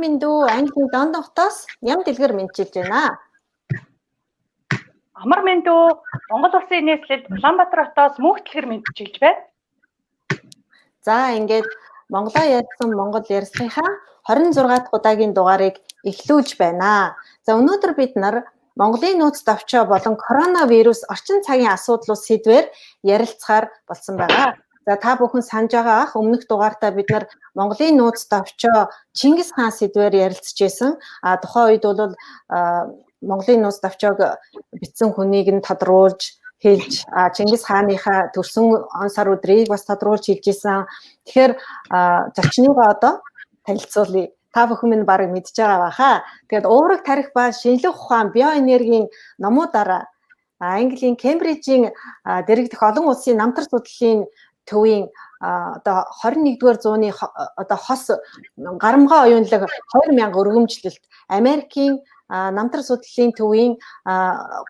Мэндүү Английн Лондон хотоос Ням Дэлгэр мэдчилж байна. Амар Мэндүү Монгол Улсын нийслэлд Улаанбаатар хотоос Мөнх Дэлгэр мэдчилж байна. За ингээд Монголоо ярьсан Монгол ярьсныхаа 26 дахь удаагийн дугаарыг эхлүүлж байна. За өнөөдөр бид нар Монголын нууц давчаа болон коронавирус орчин цагийн асуудлууд сэдвээр ярилцахаар болсон байгаа. За та бүхэн санаж байгаа ах өмнөх дугаартаа бид нар Монголын нууц давчаа Чингис хаан сэдвээр ярилцж байсан. Тухайн үед бол Монголын нууц давчааг бичсэн хүнийг нь тодруулж хэлж Чингис хааныхаа төрсөн он сар өдрийг бас тодруулж хэлж исэн. Тэгэхээр зочныгоо одоо танилцуулъя. Та бүхэн минь барыг мэдж байгаа баха. Тэгээд уураг тарих ба шинжлэх ухаан, биоэнергийн номуудаараа Английн Кембрижийн дэргэдэх олон улсын намтар судлалын төвийн одоо 21-р зууны одоо хос гарамгай оюунлаг 2000 өргөмжлөлт Америкийн намтар судлалын төвийн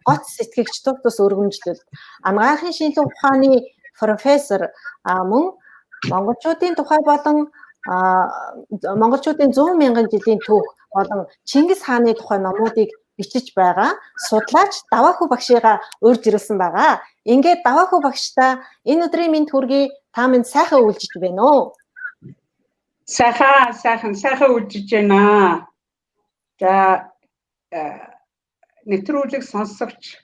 гоц сэтгэгч тус өргөмжлөлт анагаахын шинжлэх ухааны профессор мөн монголчуудын тухай болон монголчуудын 100 мянган жилийн түүх болон Чингис хааны тухай номуудыг бичиж байгаа судлаач Даваахүү багшигаа урьж ирүүлсэн байгаа. Ингээд Даваахүү багштай энэ өдрийн мэнд хүргэе. Та минь сайхан үйлжиж байна уу? Сайхан үйлжиж байна. За нэвтрүүлэг сонсогч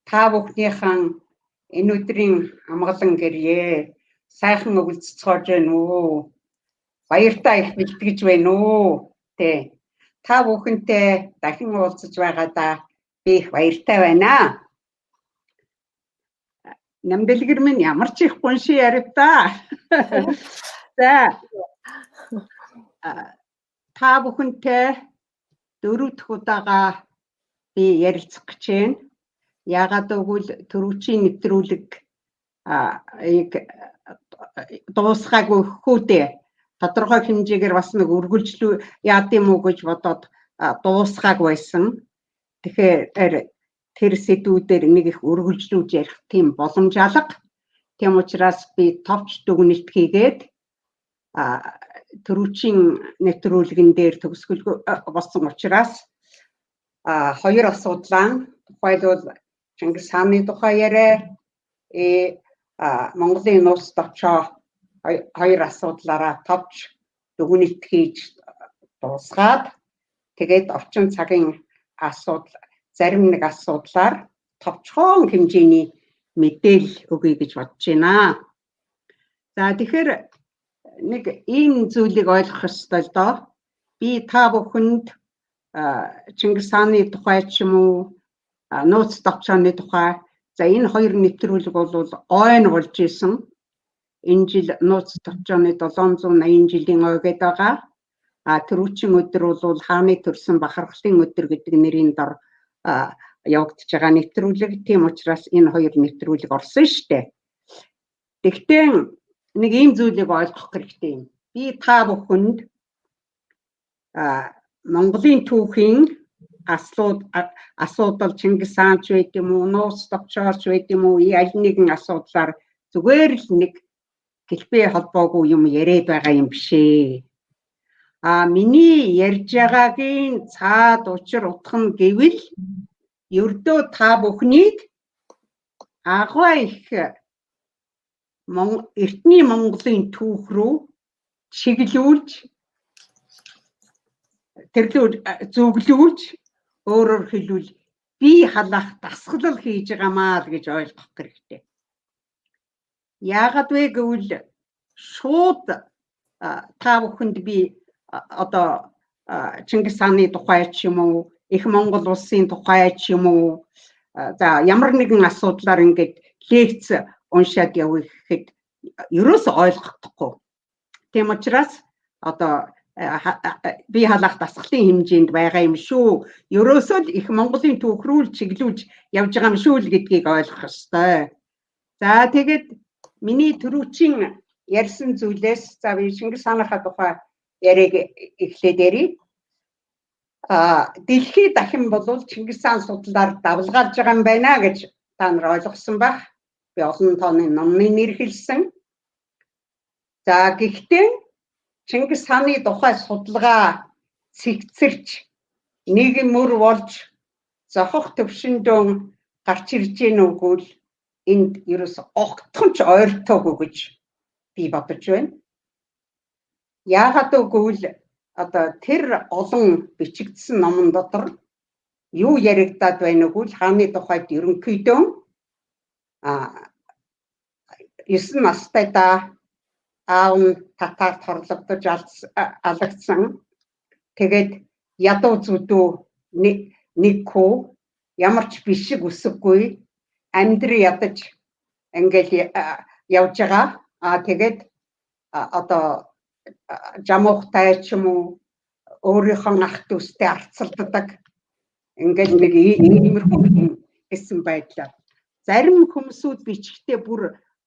та бүхнийхэн энэ өдрийн амгалан гэрье. Сайхан өвлцөж байна уу? Баяртай их бэлтгэж байна уу? Тэ. Та бүхэнтэй дахин уулзаж байгаадаа би их баяртай байна. Ням Дэлгэр минь ямар ч их гонши ярив та. За. Та бүхэнтэй 4 дахь удаага би ярилцах гэж байна. Яагаад гэвэл төрөвчийн нэвтрүүлэг дуусгаагүй хүүдээ тодорхой хэмжээгээр бас нэг үргэлжлүү яад юм уу гэж бодоод дуусгааг байсан. Тэгэхээр тэр сэдвүүдээр нэг их үргэлжлүүлж ярих тийм боломж алга. Тийм учраас би товч дүгнэлт хийгээд төрөвчийн нэвтрүүлгэн дээр төгсгөл болсон учраас хоёр асуудлаа тухайлбал Чингис хааны тухай яриа Монголын нууц давчаа хоёр асуудлаараа товч дүгнэлт хийж дуусгаад тэгээд орчин цагийн асуудал зарим нэг асуудлаар товчхон хэмжээний мэдээлэл өгье гэж бодож байна. За тэгэхээр нэг ийм зүйлийг ойлгох ёстой л доо. Би та бүхэнд Чингис хааны тухай ч юм уу нууц давчааны тухай за энэ хоёр нэвтрүүлэг бол ойн болж исэн. Энэ жил нууц давчааны 780 жилийн ой гэдэг байгаа. Төрөвчийн өдөр бол хааны төрсөн бахархлын өдөр гэдэг нэрийн дор явагдаж байгаа нэвтрүүлэг. Тийм учраас энэ хоёр нэвтрүүлэг орсон шүү дээ. Тэгтээ нэг ийм зүйлийг ойлгох хэрэгтэй юм. Би та бүхэнд Монголын түүхийн асуудал Чингис хаан ч байд юм уу, нууц давчаач байд юм уу, аль нэгэн асуудлаар зүгээр л нэг хэлбээ холбоогүй юм яриад байгаа юм бишээ. Миний ярьж байгаагийн цаад учир утга нь гэвэл ердөө та бүхнийг агуу их эртний Монголын түүх рүү чиглүүлж зөвлүүлж өөрөөр хэлбэл бие халаах дасгалал хийж байгаамаа л гэж ойлгох хэрэгтэй. Яагаад вэ гэвэл шууд та бүхэнд би одоо Чингис хааны тухай ч юм уу, их Монгол улсын тухай ч юм уу, за ямар нэгэн асуудлаар ингээд лекц уншаад явах гэхэд ерөөсөө ойлгохдохгүй. Тийм учраас одоо бие халаах дасгалын хэмжээнд байгаа юм шүү. Ерөөсөө л их Монголын түүх рүү чиглүүлж явж байгаа юм шүү л гэдгийг ойлгох ёстой. За тэгээд миний төрөвчийн ярьсан зүйлээс за би Чингис хаанахаа тухай яриаг эхлээд ярив. Дэлхий дахин болвол Чингис хаан судлаар давлгаалж байгаа юм байна гэж та нар ойлгосон байх. Би олон тооны номны нэр хэлсэн. За гэхдээ Чингис хааны тухай судалгаа цэгцэрч нийгэм мөр болж зохих төвшөндөө гарч ирж гин үгүй л энд ерөөс огтхон ч ойртоогүй гэж би бодож байна. Яагаад үгүй л одоо тэр олон бичигдсэн номон дотор юу яригдаад байна үгүй л хааны тухайд ерөнхийдөө 9 настайдаа аав нь татаарт хорлогдож алагдсан. Тэгээд ядуу зүдүү нэг хүү ямар ч бишиг үсэггүй амьдр ядаж ингээл явж байгаа. Тэгээд одоо жамуухтай ч юм уу өөрийнхөө ах дүүстэй арцалддаг. Ингээл нэг иймэрхүү гэсэн байдлаар зарим хүмүүсүүд бичгтээ бүр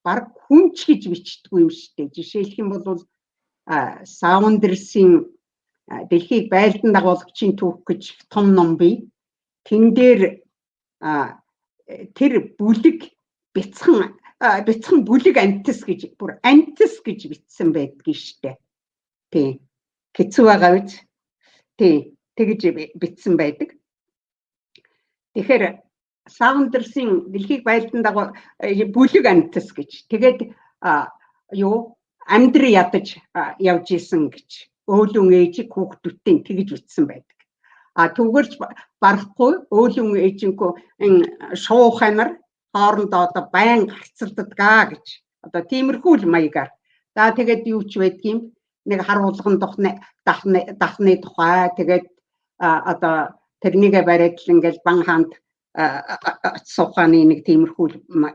баг хүнч гэж бичдэггүй юм шүү дээ. Жишээлх юм бол Саундерсийн дэлхийг байлдан дагуулгачийн түүх гэж том ном бий. Тэн дээр тэр бүлэг бяцхан бүлэг антис гэж бүр антис гэж бичсэн байдгийг шүү дээ. Тий. Хэцүү байгаа биз? Тий. Тэгж бичсэн байдаг. Тэгэхээр Саундерсийн дэлхийг байлдан дагуу бүлэг антис гэж. Тэгээд амьдр ядаж явж исэн гэж. Өөлөн ээжиг хүүхдүүдтэй тэгж үтсэн байдаг. Түүгээрч барахгүй өөлөн ээжинкөө шууханар хоорондоо одоо байн гарцалддаг гэж. Одоо тиймэрхүү л маягаар. За тэгээд юу ч байдгийм нэг харуулган дахны тухай тэгээд одоо тэрнийгээ бариад л ингээл бан хаанд сууханы нэг тиймэрхүү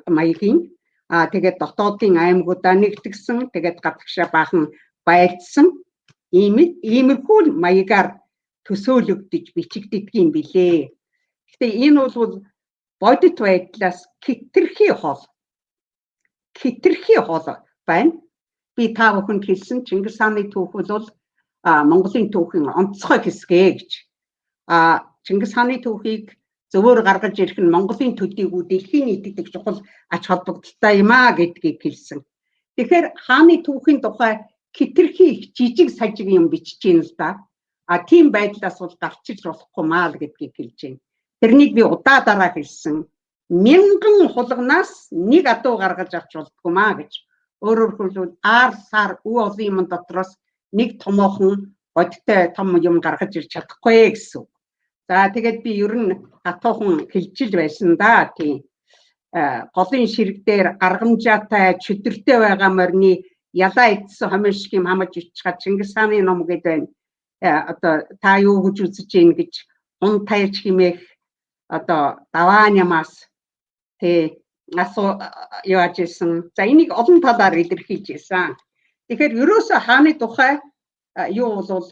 маягийн. Тэгээд дотоодын аймагуудаа нэгтгэсэн тэгээд гадагшаа баахан байлдсан иймэрхүү маягаар төсөөлөгдөж бичигддэг юм билээ. Гэхдээ энэ бол бодит байдлаас хитрхи хол байна. Би та бүхэнд хэлсэн Чингис хааны түүх бол Монголын түүхийн онцгой хэсгээ гэж. Чингис хааны түүхийг зөвөр гаргаж ирэх нь Монголын төдийгүй дэлхийн нийтэд чухал ач холбогдолтой юм гэдгийг хэлсэн. Тэгэхээр хааны түүхийн тухай хитрхи жижиг сажиг юм бичиж гин л да. Тийм байдлаас бол гарч иж болохгүй маа л гэдгийг хэлж байна. Тэрнийг би удаа дараа хэлсэн. 1000 хулганаас нэг адуу гаргаж авч болдгоо маа гэж. Өөрөөр хэлбэл сар үе олон юм дотроос нэг томоохон бодтой том юм гаргаж ирч чадахгүй гэсэн. За тэгээд би ер нь хатуухан хэлжил байсан да. Тийм. Голын ширэг дээр гаргамжаатай чөдөртэй байгаа морины ялаа идсэн хомин шиг юм хамаж иччихад Чингис хааны ном гэдэг байна. Одоо та юу гэж үзэж гин гэж он тайж химээх одоо даваа нямаас асуу яаж исэн. За энийг олон талаар илэрхийлж ирсэн. Тэгэхээр ерөөсөө хааны тухай юу бол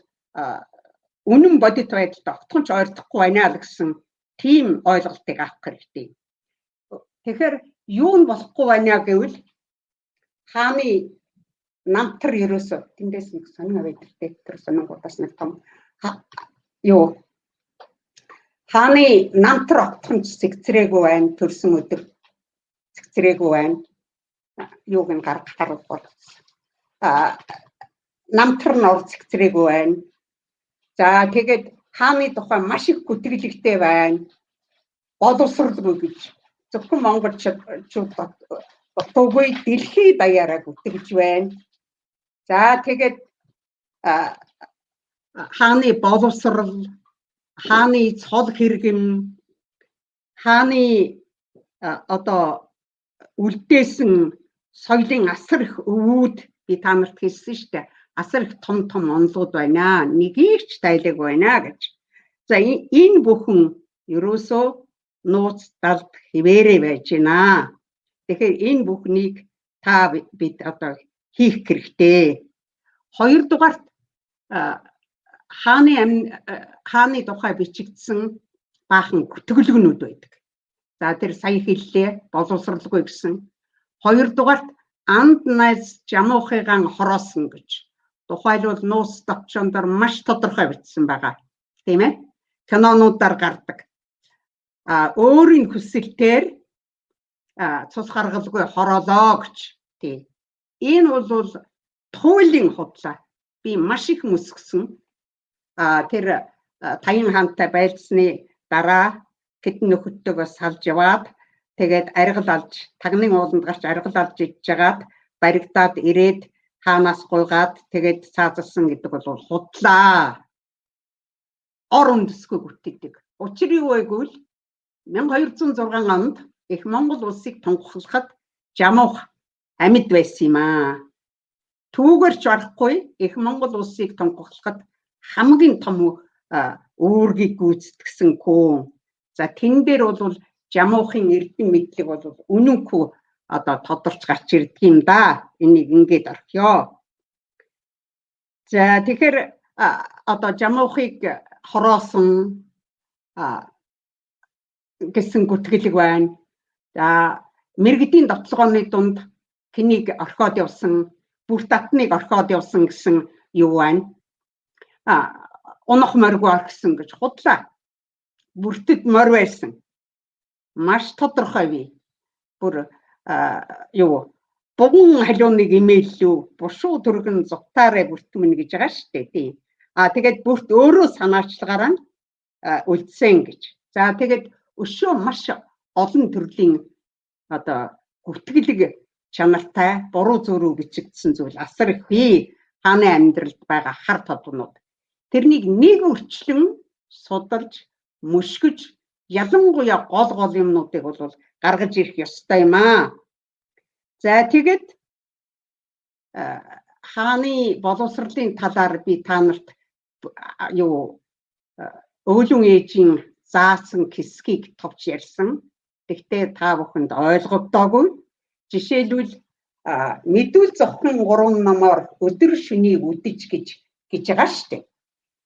үнэн бодит байдалд огтхон ч ойртохгүй байна л гэсэн тийм ойлголтыг авах хэрэгтэй. Тэгэхээр юу нь болохгүй байна гэвэл хааны намтар ерөөсөө тэндээс нэг сонин байдалтай тэр сонингуудаас нэг том хааны намтар огтхон ч цэгцрээгүй байна. Төрсөн өдөр цэгцрээгүй байна. Юуг нь харуулбал намтар нь ор цэгцрээгүй байна. За тэгээд хааны тухай маш их гүтгэлэгтэй байна. Боловсралгүй гэж зөвхөн монголчууд бодоогүй дэлхий даяараа гүтгэлж байна. За тэгээд хааны боловсрал, хааны цол хэрэгэм, хааны одоо үлдээсэн соёлын асар их өвүүд би та нарт хэлсэн шүү дээ. Асар их том онолууд байна. Нэгийг ч тайлаг байна гэж. За энэ бүхэн ерөөсөө нууц далд хിവэрэ байж байна. Тэгэхээр энэ бүхнийг та бид одоо хийх хэрэгтэй. Хоёрдугаарт хааны тухай бичигдсэн баахан гүтгэлгнүүд байдаг. За тэр сая хэллээ боловсралгүй гэсэн. Хоёрдугаарт анд найз жамуухыгаан хороосон гэж. Тухайлбал нууц товчондор маш тодорхой бичсэн байгаа. Тийм ээ? Кинонуудаар гардаг. Өөрийн хүсэлтээр цус гаргалгүй хороолоо гэж. Тийм. Энэ бол туйлын худлаа. Би маш их мөсгсөн. тэр Таян хаантай байлсны дараа хэдэн нөхөдтэйгөө салж яваад тэгээд аргал алж тагнын ууланд гарч аргал алж ижжагаад баригдаад ирээд хаанаас гуйгаад тэгээд цаазалсан гэдэг бол худлаа. Ор үндэсгүй гүтдэг. Учир юу вэ гэвэл 1206 онд их Монгол улсыг тунхаглахад Жамуух амьд байсан юм аа. Түүгээрч барахгүй их Монгол улсыг тунхаглахад хамгийн том үүргийг гүйцэтгсэн хүн. За тэн дээр бол Жамуухын эрдэм мэдлэг бол үнэнгүй одоо тодорч гарч ирдэг юм да. Энийг ингээд орхиё. За тэгэхээр одоо Жамуухыг хороосон гэсэн гүтгэлэг байна. За мэргэдийн дотлогооны дунд хэнийг орхиод явсан, бүр татныг орхиод явсан гэсэн юу байна? Унах моргүй орхисон гэж худлаа. Бүртэд морь байсан. Маш тодорхой бий. Бүр бугун халууныг имэйлүү, бушуу түргэн зутаарэ бүртмэн гэж байгаа шүү дээ. Тийм. Тэгээд бүрт өөрөө санаачлагаараа үлдсэн гэж. За тэгээд өшөө маш олон төрлийн одоо гүтгэлэг чанартай буруу зөрүү бичигдсэн зүйл асар их бий. Хааны амьдралд байгаа хар тоднууд. Тэрнийг нэг өрчлөн судалж, мөшгөж, ялангуяа гол юмнуудыг бол гаргаж ирэх ёстой юм аа. За тэгээд хааны боловсролын талаар би та нарт өөлөн ээжийн заасан хэсгийг товч ярьсан. Гэхдээ та бүхэнд ойлгогдоогүй. Жишээлбэл мэдүүл зохин 3 номоор өдөр шөнийг үдэж гэж байгаа шүү дээ.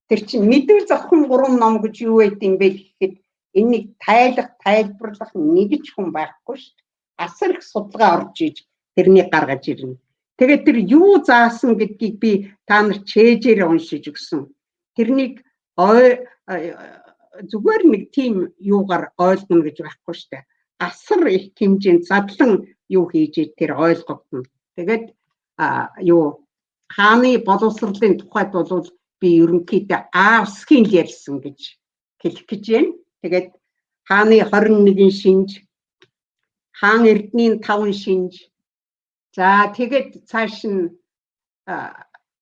Тэр чинь мэдүүл зохин 3 ном гэж юу байд юм бэ гэхэд энийг тайлбарлах нэг ч хүн байхгүй шүү дээ. Асар их судалгаа орж иж тэрнийг гаргаж ирнэ. Тэгээд тэр юу заасан гэдгийг би та нарт чэйжээр уншиж өгсөн. Тэрнийг зүгээр нэг тийм юугаар ойлгоно гэж байхгүй шүү дээ. Асар их хэмжээнд задлан юу хийж тэр ойлгогдно. Тэгээд хааны боловсролын тухайд бол би ерөнхийдөө аавсхийн л ярьсан гэж хэлэх гэж байна. Тэгээд хааны 21 шинж, хаан эрдний 5 шинж. За тэгээд цааш нь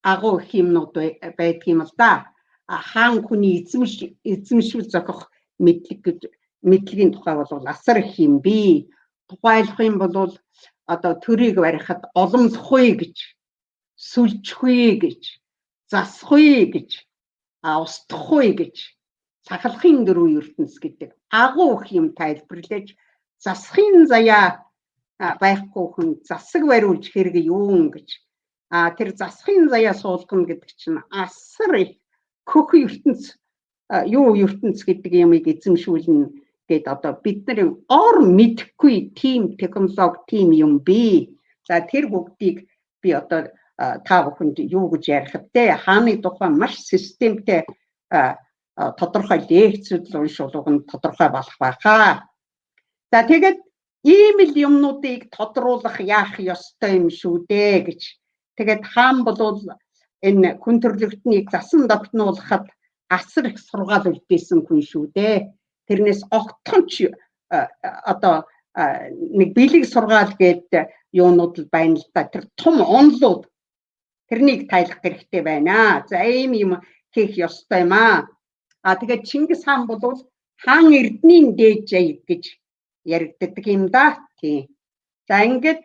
агуу их юмнууд байдаг юм л да. Хаан хүний эзэмшил зохих мэдлэгийн тухай бол асар их юм би. Тухайлах юм бол одоо төрийг барихад оломлохгүй гэж, сүлжихгүй гэж, засахгүй гэж, устгахгүй гэж сахалхын 4 ертөнц гэдэг агуу их юм тайлбарлаж засахын заяа байхгүй хүн засаг бариулж хэрэг юун гэж. Тэр засахын заяа суулгана гэдэг чинь асар их хөх ертөнц ертөнц гэдэг юмыг эзэмшүүлнэ гэд одоо бид нар ор мэдэхгүй тийм технологи тийм юм би. За тэр бүгдийг би одоо та бүхэнд юу гэж ярих вэ? Хааны тухай маш системтэй тодорхой лекцүүд уншуулгах нь тодорхой болох байхаа. За тэгээд ийм л юмнуудыг тодруулах яах ёстой юм шүү дээ гэж. Тэгээд хаан бол энэ хүн төрлөختнийг засан тогтнуулахад асар их сургаал үлдээсэн хүн шүү дээ. Тэрнээс огтхонч одоо нэг бэлэг сургаал гэдэг юунууд л байна л да. Тэр том онлууд тэрнийг тайлах хэрэгтэй байна. За ийм юм хийх ёстой юм аа. Тэгээд Чингис хаан бол хаан эрдний дээж аяг гэж яригддаг юм да. Тийм. За ингээд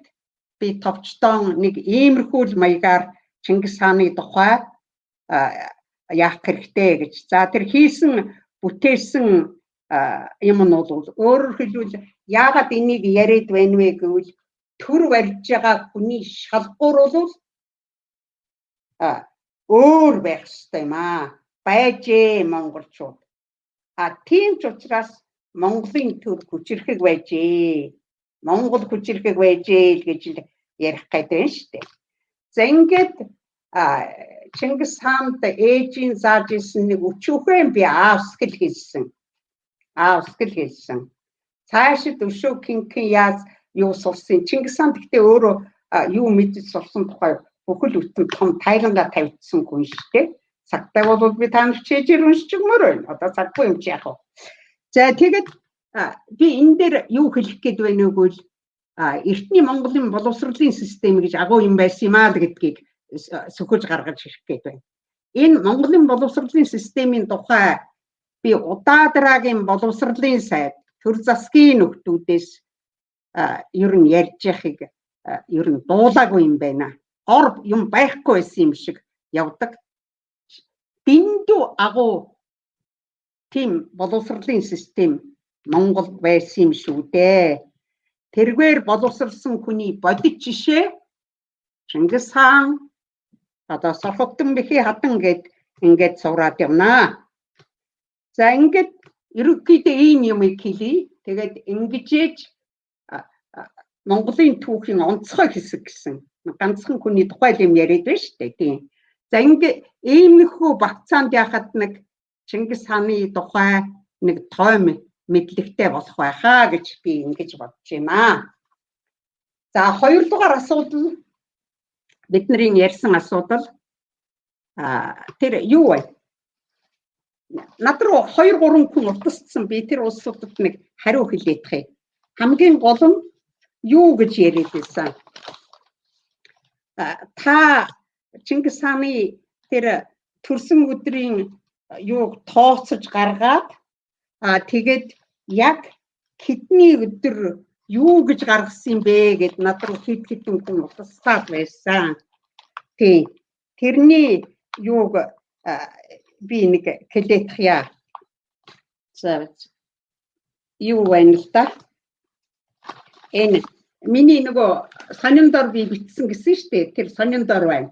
би товчтон нэг иймэрхүү маягаар Чингис хааны тухай яах хэрэгтэй гэж. За тэр хийсэн бүтээсэн юм нь бол өөрөөр хэлбэл яагаад энийг яриад байна вэ гэвэл төр барьж байгаа хүний шалгуур бол өөр байх ёстой юм аа. Байжээ монголчууд. Тийм ч учраас Монголын төр хүчрэхэг байжээ. Монгол хүчрэхэг байжээ л гэж ярих гэдэг юм шүү дээ. За ингээд Чингис хаанд ээжийн зааж ирсэн нэг өчүүхэн би аавсгал хэлсэн. Цаашид өшөө кинхэн яаж юу сурсан. Чингис хаан гэхдээ өөрөө юу мэдэж сурсан тухай бүхэл бүтэн том тайлангаа тавьдсан хүн шүү дээ. Цагтай бол би та нарт чийжээр уншиж өгмөр байна. Одоо цаггүй юм чи яах вэ? За тэгээд би энэ дээр юу хэлэх гээд байна вэ гэвэл эртний Монголын боловсролын систем гэж агуу юм байсан юм аа гэдгийг сөхөж гаргаж ирэх гээд байна. Энэ Монголын боловсролын системийн тухай би Удаадарагийн боловсролын сайд төр засгийн нөхдүүдээс ер нь ярьж яхийг ер нь дуулаагүй юм байна. Ор юм байхгүй байсан юм шиг явдаг. Дэндүү агуу тийм боловсролын систем Монголд байсан юм шүү дээ. Тэргээр боловсролсон хүний бодит жишээ Чингис хаан одоо Сохотон бэхи хатан гэд ингээд зураад явнаа. За ингээд ерөнхийдөө ийм юмыг хэлье. Тэгээд ингэж Монголын түүхийн онцгой хэсэг гэсэн ганцхан хүний тухай юм яриад байна шүү дээ. Тийм. За ингээд иймэрхүү багцаанд яхад нэг Чингис хааны тухай нэг тойм мэдлэгтэй болох байхаа гэж би ингэж бодож байна. За хоёрдугаар асуудал бидний ярьсан асуудал тэр юу вэ? Над руу 2-3 хүн утасцсан би тэр улсуудад нэг хариу хэлээдхээ. Хамгийн гол нь юу гэж яриад байсан? Та Чингис хааны тэр төрсөн өдрийн юуг тооцож гаргаад тэгээд яг хэдний өдөр юу гэж гаргасан бэ гэд над руу хэдэн хүн утасгаад байсан. Тийм. Тэрний юуг би нэг хэлээдхья. За юу вэ л та? Энэ миний нөгөө сониндор би бичсэн гэсэн шүү дээ. Тэр сониндор байна.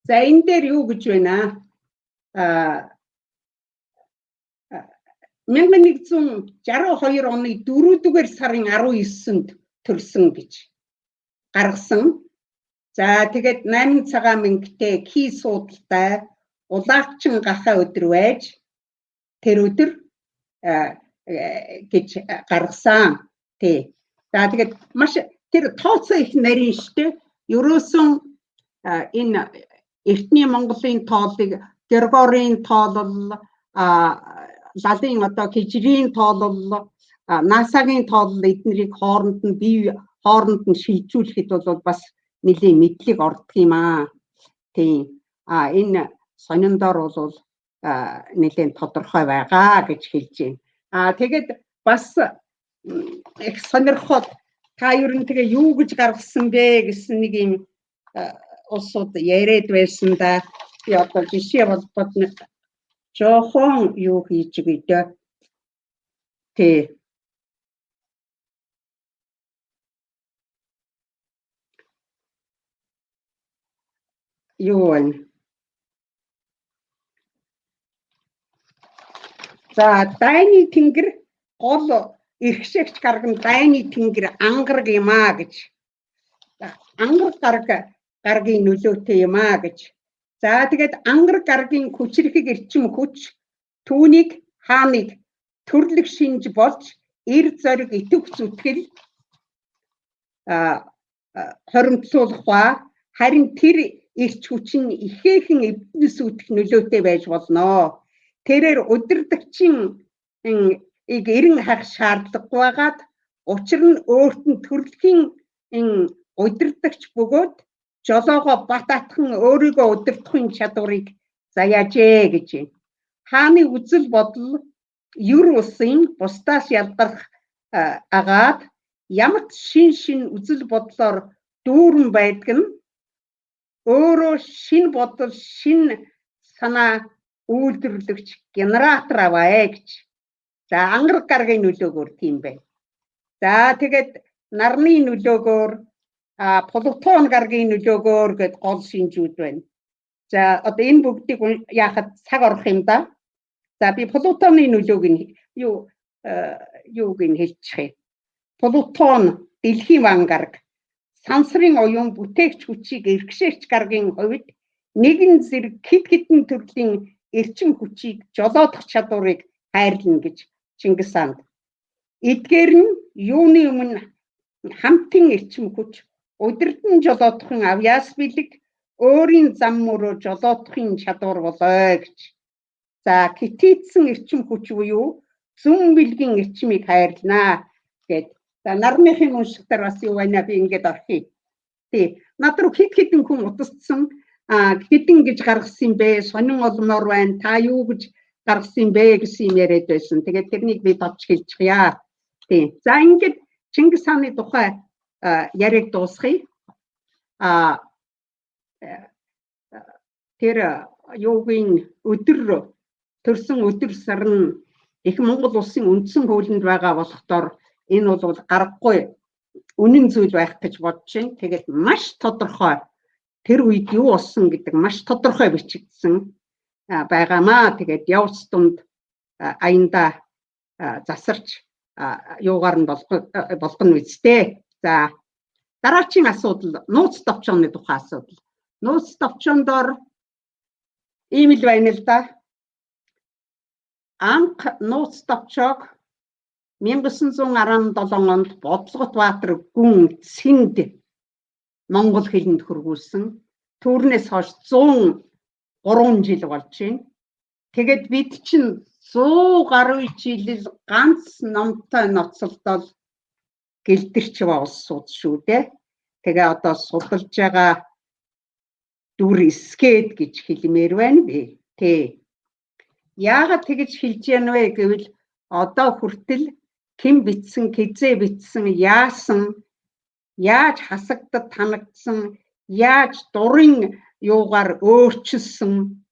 За энэ дээр юу гэж байна? 1162 оны 4-р сарын 19-нд төрсөн гэж гаргасан. За тэгээд 8 цагаан мөнгөтэй кий суудалтай улаагчин гахаа өдөр байж тэр өдөр гэж гаргасан. Тий. За тэгээд маш тэр тооцоо их нарийн штэ. Ерөөсөн энэ эртний Монголын тоолыг Григорийн тоолол лалын одоо хижрийн тоолол насагийн тоолол эднэрийг хооронд нь бие хооронд нь шилжүүлэхэд бол бас нэлийн мэдлэг ордог юм аа. Тийм. Энэ сониндор бол нэлийн тодорхой байгаа гэж хэлж байна. Тэгээд бас их сонирхол та ер нь тэгээ юу гэж гаргасан бэ гэсэн нэг юм улсууд яриад байсан да. Би одоо жишээ болбод нэг жоохон юу хийж өгье. Тэ. Юу вэ? За дайны тэнгэр гол эрхшигч гарган дайны тэнгэр ангараг юм аа гэж. Ангараг гаргийн нөлөөтэй юм аа гэж. За тэгээд ангараг гаргийн хүчрхэг эрчим хүч түүнийг хааныг төрлөх шинж болж эр зориг итэг зүтгэл хоримтлуулах ба харин тэр эрч хүч нь ихээхэн эвднэс үүдэх нөлөөтэй байж болно. Тэрээр удирдагчийн эрен хах шаардлагагүй байгаад учир нь өөрт нь төрөлхийн удирдагч бөгөөд жолоогоо бат атхан өөрийгөө удирдахын чадварыг заяажээ гэж байна. Хааны үзэл бодол ер улсын бусдаас ялгарх агаад ямар шин үзэл бодлоор дүүрэн байдаг нь өөрөө шин бодол шин санаа үйлдвэрлэгч генератор аваа гэж. За ангараг гаргийн нөлөөгөөр тийм байна. За тэгээд нарны нөлөөгөөр Плутон гаргийн нөлөөгөөр гэд гол шинжүүд байна. За одоо энэ бүгдийг яахад цаг орох юм да. За би Плутоны нөлөөг нь юуг нь хэлчихье. Плутон дэлхийн вангараг сансрын оюун бүтээгч хүчийг эргэшээч гаргийн хувьд нэгэн зэрэг хэд хэдэн төрлийн эрчим хүчийг жолоодох чадварыг хайрлана гэж Чингис хаан. Эдгээр нь юуны өмнө хамтын эрчим хүч удирдан жолоодохын авьяас бэлэг өөрийн зам мөрөө жолоодохын чадвар болоо гэж. За китийдсэн эрчим хүч буюу зүүн бэлгийн эрчмийг хайрлнаа гэд. За нарныхын уншигтар бас юу байна би ингээд орхив. Тий. Над руу хэд хэдэн хүн утассан хэдэн гэж гаргасан бэ? Сонин олмоор байна. Та юу гэж гаргасан бэ гэсэн юм яриад байсан. Тэгээд тэрнийг би товч хэлчихье. Тий. За ингээд Чингис хааны тухай яриаг дуусгая. Тэр юугийн өдөр төрсөн өдөр сар нь их Монгол улсын үндсэн хуулинд байгаа болохоор энэ бол гарахгүй үнэн зүйл байх гэж бодож байна. Тэгээд маш тодорхой тэр үед юу болсон гэдэг маш тодорхой бичигдсэн байгаамаа. Тэгээд явц дунд аянда засарч юугаар нь болгоно үстэй. За дараагийн асуудал нууц товчооны тухай асуудал. Нууц товчондор ийм л байна л да. Анх нууц товчоог 1917 онд Бодлоготбаатар гүн Цэнд Монгол хэлэнд хөргүүлсэн. Түүнээс хойш 103 жил болж байна. Тэгэд бид чинь 100 гаруй жил ганц номтой ноцолдол гэлдэрч улсууд шүү дээ. Тэгээ одоо судалж байгаа дүр эсгээд гэж хэлмээр байна би. Тэ. Яагаад тэгж хэлж яана вэ гэвэл одоо хүртэл хэн битсэн, хизээ битсэн, яасан, яаж хасагдад танагдсан, яаж дурын юугаар өөрчилсөн.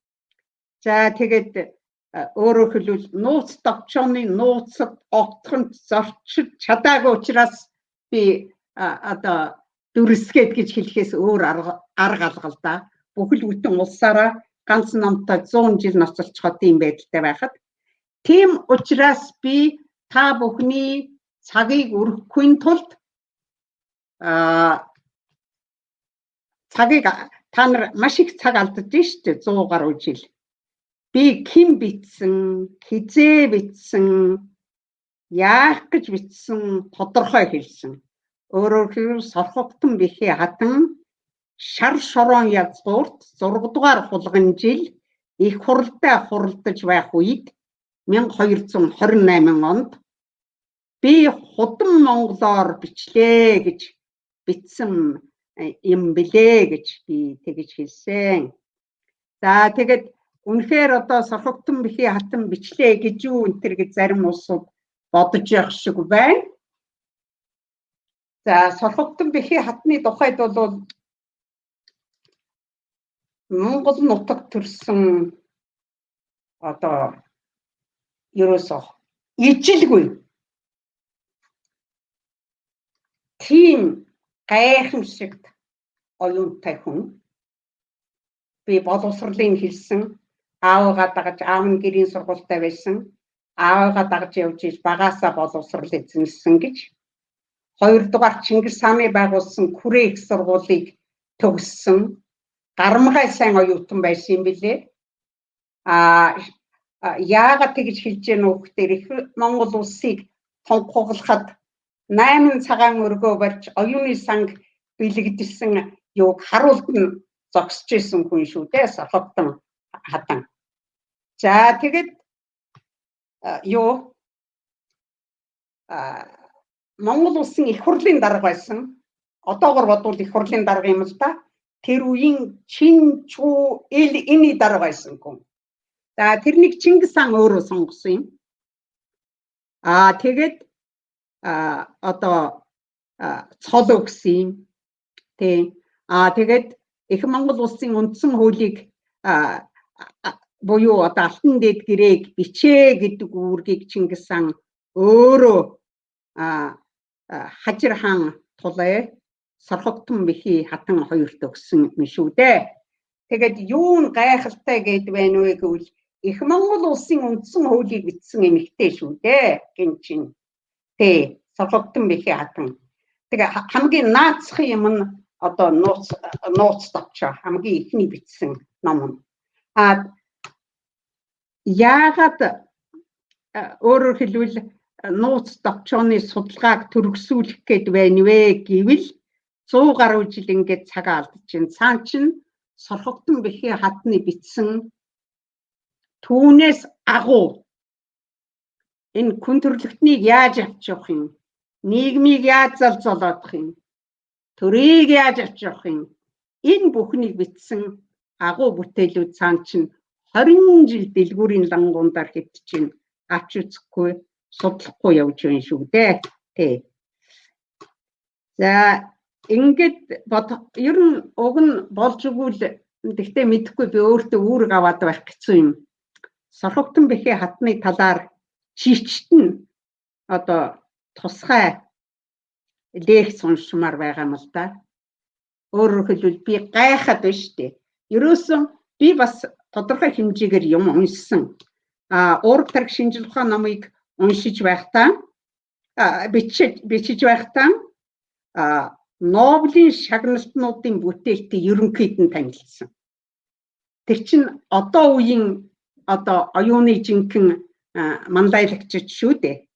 За тэгээд өөрөөр хэлбэл нууц товчооны нууцад огтхонд зорчиж чадаагүй учраас би одоо дүрсгээд гэж хэлэхээс өөр арга алга л да. Бүхэл бүтэн улсаараа ганц номтой 100 жил ноцолцоход юм байдалтай байхад тийм учраас би та бүхний цагийг өргөхгүй тулд цагийг та нар маш их цаг алдаж штэ 100 гаруй жил. Би хэн битсэн, хизээ битсэн, яах гэж битсэн тодорхой хэлсэн. Өөрөөр хэлбэл Сорхогтон бэхий хатан шар шорон язгуурт 6 дугаар хулган жил их хуралдаа хуралдаж байх үед 1228 онд би худам монголоор бичлээ гэж битсэн юм блэ гэж би тэгж хэлсэн. За тэгээд үнэхээр одоо Сорхогтон бэхий хатан бичлээ гэж юу энэ гэж зарим улсууд бодож явах шиг байна. За Сорхогтон бэхий хатны тухайд бол Монгол нутаг төрсөн одоо ерөөсөө ижилгүй тийм гайхамшигт оюунтай хүн. Би боловсролын хэлсэн, аавгаа дагаж аав нь гэрийн сургуультай байсан. Аавгаа дагаж явж иж багаасаа боловсрол эзэмсэн гэж. Хоёрдугаар Чингис хааны байгуулсан Күрээ их сургуулийг төгссөн. Гарамгай сайн оюутан байсан юм билээ. Яагаад тэгж хэлж яах вэ гэхээр их Монгол улсыг тунхаглахад 8 цагаан өргөө барьж оюуны санг бэлэгдсэн юуг харуулт нь зогсож исэн хүн шүү дээ Сорхогтон хатан. За тэгэд Монгол улсын их хурлын дарга байсан. Одоогор бодвол их хурлын дарга юм л да. Тэр үеийн Чин Чүү Эл эний дарга байсан хүн. За тэрнийг Чингис хаан өөрөө сонгосон юм. Тэгээд одоо цол өгсөн юм. Тэ. Тэгээд их Монгол улсын үндсэн хуулийг буюу одоо алтан дээд гэрээг бичээ гэдэг үүргийг Чингис хаан өөрөө Хажир хаан тулаа Сорхогтон бэхий хатан хоёрт өгсөн юм шүү дээ. Тэгээд юу н гайхалтай гэд байна вэ гэвэл их Монгол улсын үндсэн хуулийг бичсэн эмэгтэй шүү дээ. Гин чин. Тэ Сорхогтон бэхий хатан. Тэгээ хамгийн наацхан юм нь одоо нууц товчоо хамгийн ихний бичсэн ном. Яагаад өөрөөр хэлбэл нууц товчооны судалгааг төрөксүүлэх гээд байна вэ гэвэл 100 гаруй жил ингээд цагаа алдаж байна. Цаан чин Сорхогдсон бэхий хатны бичсэн түүнээс агуу энэ хүн төрөлхтнийг яаж авч явах юм? Нийгмийг яаж залзуулах юм? Төрийг яаж авч явах юм? Энэ бүхнийг бичсэн агуу бүтээлүүд цаана чинь 20 жил дэлгүүрийн лангуундаар хэд чинь авч үзэхгүй, судлахгүй явж байна шүү дээ. Тэ. За ингээд ер нь уг нь болж игэл тэгтээ мэдэхгүй би өөртөө үүрэг аваад байх гэсэн юм. Сорхогдсон бэхий хатны талаар чичтэн одоо тусгай лекц уншмаар байгаа юм л да. Өөрөөр хэлбэл би гайхаад байна шүү дээ. Ерөөсөн би бас тодорхой хэмжээгээр юм уншсан. Ураг тарих шинжлэх ухааны номыг уншиж байхдаа бичиж байхдаа Нобелийн шагналтнуудын бүтээлтэй ерөнхийд нь танилцсан. Тэр чинь одоо үеийн оюуны жинхэнэ мандайлагчид шүү дээ.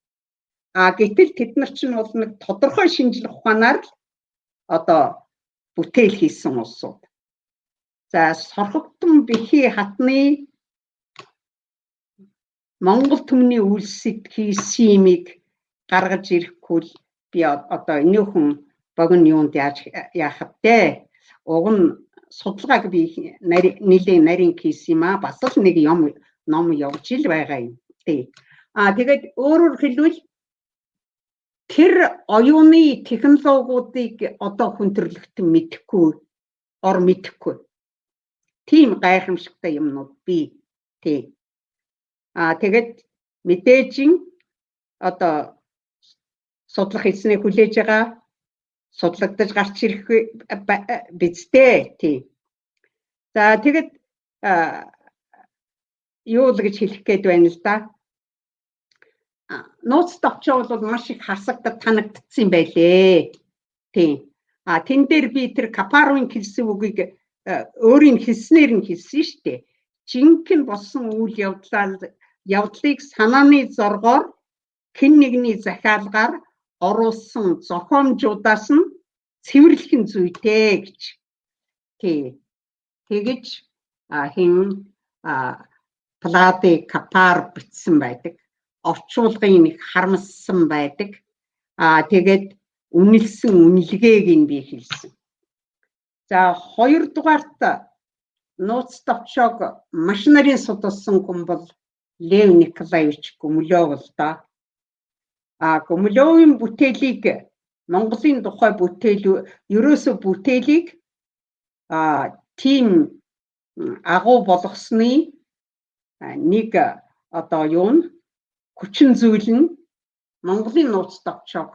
Гэтэл тэд нар чинь бол нэг тодорхой шинжлэх ухаанаар бүтээл хийсэн улсууд. За сорхогдсон бэхий хатны Монгол түмний үйлсэд хийсэн юмыг гаргаж ирэхгүй би энэхэн богино юунд яах вэ? Уг нь судалгааг би нэлийн нарийн хийсэн юм бас л нэг ном явж ил байгаа юм. Тэгээд өөрөөр хэлбэл тэр оюуны технологиудыг хүн төрлөختөн мэдэхгүй, мэдэхгүй. Тийм гайхамшигтай юмнууд бий. Тэгээд мэдээж судлах эзнийг хүлээж байгаа, судлагдаж гарч ирэх бизтэй. За тэгээд юу л гэж хэлэх гээд байна л да. Нууц товчоо бол маш их хасагдад танагдсан байлээ. Тэн дээр би тэр Капаровын хэлсэн үгийг өөрийн хэлснээр нь хэлсэн шүү дээ. Жинхэнэ болсон үйл явдлыг санааны зоргоор хэн нэгний захиалгаар оруулсан зохиомжуудаас нь цэвэрлэх зүйтэй гэж. Тэгэж Плади Капар бичсэн байдаг. Орчуулгын их харамссан байдаг. Тэгээд үнэлсэн үнэлгээг нь би хэлсэн. За хоёрдугаарт нууц товчоог маш нарын судалсан хүн бол Лев Николаевич Гумилев л да. Гумилевийн бүтээлийг Монголын тухай ерөөсөө бүтээлийг тийм агуу болгосны нэг хүчин зүйл нь Монголын нууц товчоог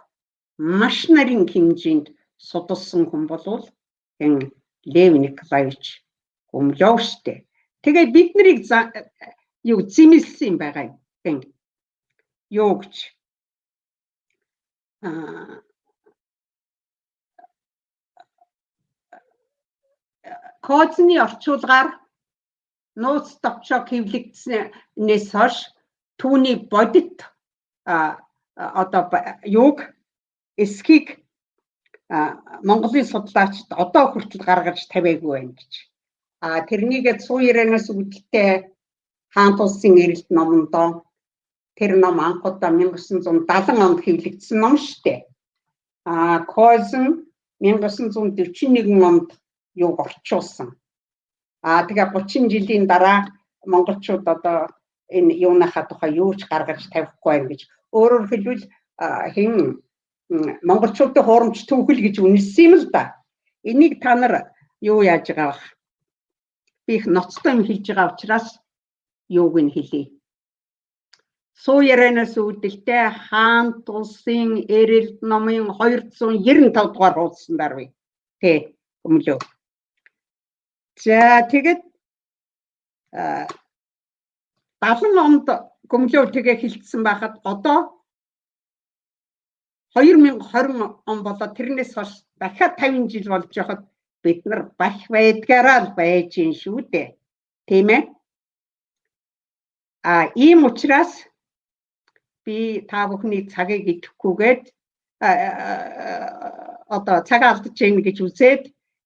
маш нарын хэмжээнд судалсан хүн бол Лев Николаевич Гумилев штэ. Тэгээд бид нарыг зэмлсэн байгаа юм. Юу гэж Кодны орчуулгаар нууц товчоог хэвлэгдснээс хойш түүний бодит эсхийг Монголын судлаачид одоо хүртэл гаргаж тавиагүй байна гэж. Тэрнийгээ 190-аас үүдэлтэй хаант улсын эрэлт номондоо тэр ном анхудаа 1970 онд хэвлэгдсэн ном шүү дээ. Козен 1941 онд орчуулсан. Тэгээ 30 жилийн дараа монголчууд энэ юуныхаа тухай юу ч гаргаж тавихгүй байх гэж. Өөрөөр хэлбэл монголчуудын хуурамч түүхэл гэж үнэлсэн юм л да. Энийг та нар юу яаж байгаа вэ? Би их ноцтой юм хэлж байгаа учраас юуг нь хэлье. Сууяранаас үүдэлтэй хаант улсын эрэлт номын 295 дугаар хуудсандар бай. Гумилев. За тэгээд 70 онд Гумилев тэгээ хэлсэн байхад одоо 2020 он болоод тэрнээс хойш дахиад 50 жил болж байхад бид нар бах байдгаараа л байж гин шүү дээ. Тийм ээ. Ийм учраас би та бүхний цагийг идэхгүйгээд цаг алдаж гин гэж үзээд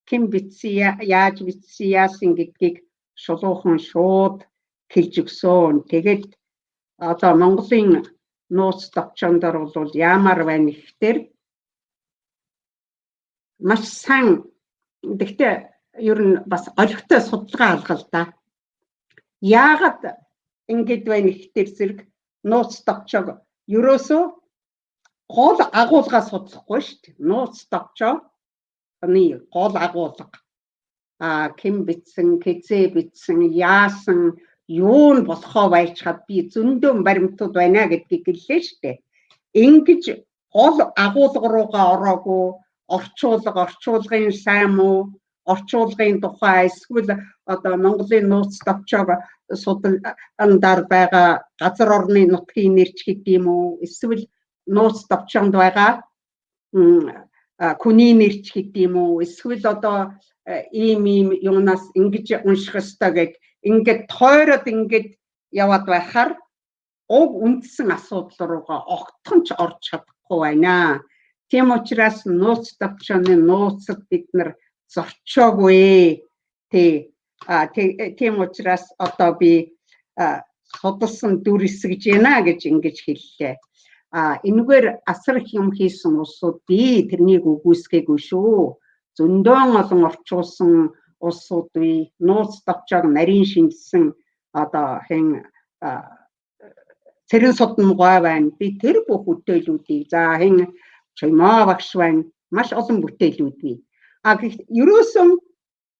хэн битсэн яаж битсэн яасан гэдгийг шулуухан шууд хэлж өгсөн. Тэгээд одоо Монголын нууц товчондор бол яамаар байна гэхээр маш сайн гэхдээ ер нь бас олигтой судалгаа алгал да. Яагаад ингэж байна гэхээр зэрэг нууц товчоог ерөөсөө гол агуулгаа судлахгүй шүү дээ. Нууц товчооны гол агуулга хэн битсэн, хизээ битсэн, яасан, юу нь болохоо байчаад би зөндөө баримтууд байна гэдгийг хэллээ шүү дээ. Ингэж гол агуулга руугаа ороогүй орчуулгын сайн муу, орчуулгын тухай эсвэл одоо Монголын нууц товчоог судлаандаар байгаа газар орны нутгийн нэрч гэдэг юм уу, эсвэл нууц товчонд байгаа хүний нэрч гэдэг юм уу, эсвэл одоо ийм юунаас ингэж унших ёстой гэж ингээд тойроод ингээд яваад байхаар уг үндсэн асуудал руугаа огтхон ч орж чадахгүй байна. Тийм учраас нууц товчооны нууцад бид нар зорчоогүй. Тийм учраас одоо би судалсан дүр эсгэж байна гэж ингэж хэллээ. Энэгээр асар их юм хийсэн улсууд би тэрнийг үгүйсгээгүй шүү. Зөндөө олон орчуулсан улсууд бий. Нууц товчоог нарийн шинжилсэн одоо хэн цэрэн судамгай байна. Би тэр бүх бүтээлүүдийг за хэн Чоймоо багш байна. Маш олон бүтээлүүд бий. Ерөөсөн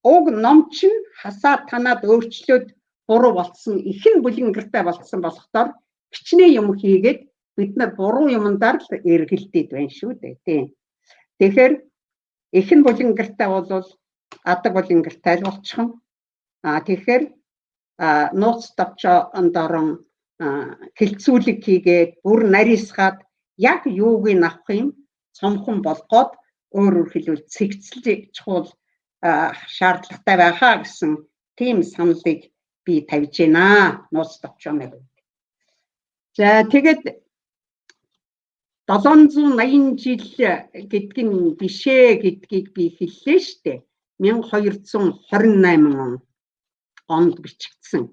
уг ном чинь хасаад танаад өөрчлөөд буруу болсон, ихэн бүлэнгэртэй болсон болохоор хичнээн юм хийгээд бид нар буруу юмдаар л эргэлдээд байна шүү дээ. Тийм. Тэгэхээр ихэн бүлэнгэртэй бол адаг бүлэнгэртэй л болчихно. Тэгэхээр нууц товчоонд орон хилцүүлэг хийгээд бүр нарийсгаад яг юуг нь авах юм цомхон болгоод өөрөөр хэлбэл цэгцлэж чухал шаардлагатай байхаа гэсэн тийм саналыг би тавьж байна нууц товчооны хувьд. За тэгээд 780 жил гэдг нь бишээ гэдгийг би хэллээ шүү дээ. 1228 онд бичигдсэн.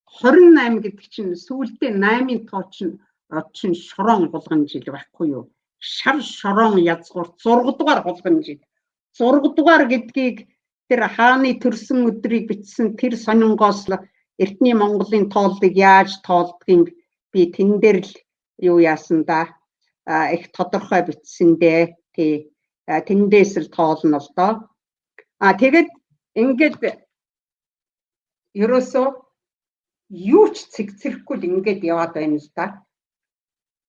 28 гэдэг чинь сүүлдээ 8-ын тоо чинь шорон болгон жил байхгүй юу? Шар шорон язгуур 6 дугаар болгон жил. 6 дугаар гэдгийг тэр хааны төрсөн өдрийг бичсэн тэр сонингоос л эртний Монголын тооллыг яаж тоолдгийг би тэн дээр л юу яасан да их тодорхой бичсэн дээ. Тэндээс л тоолно л доо. Тэгээд ингээд ерөөсөө юу ч цэгцэрэхгүй л ингээд яваад байна л да.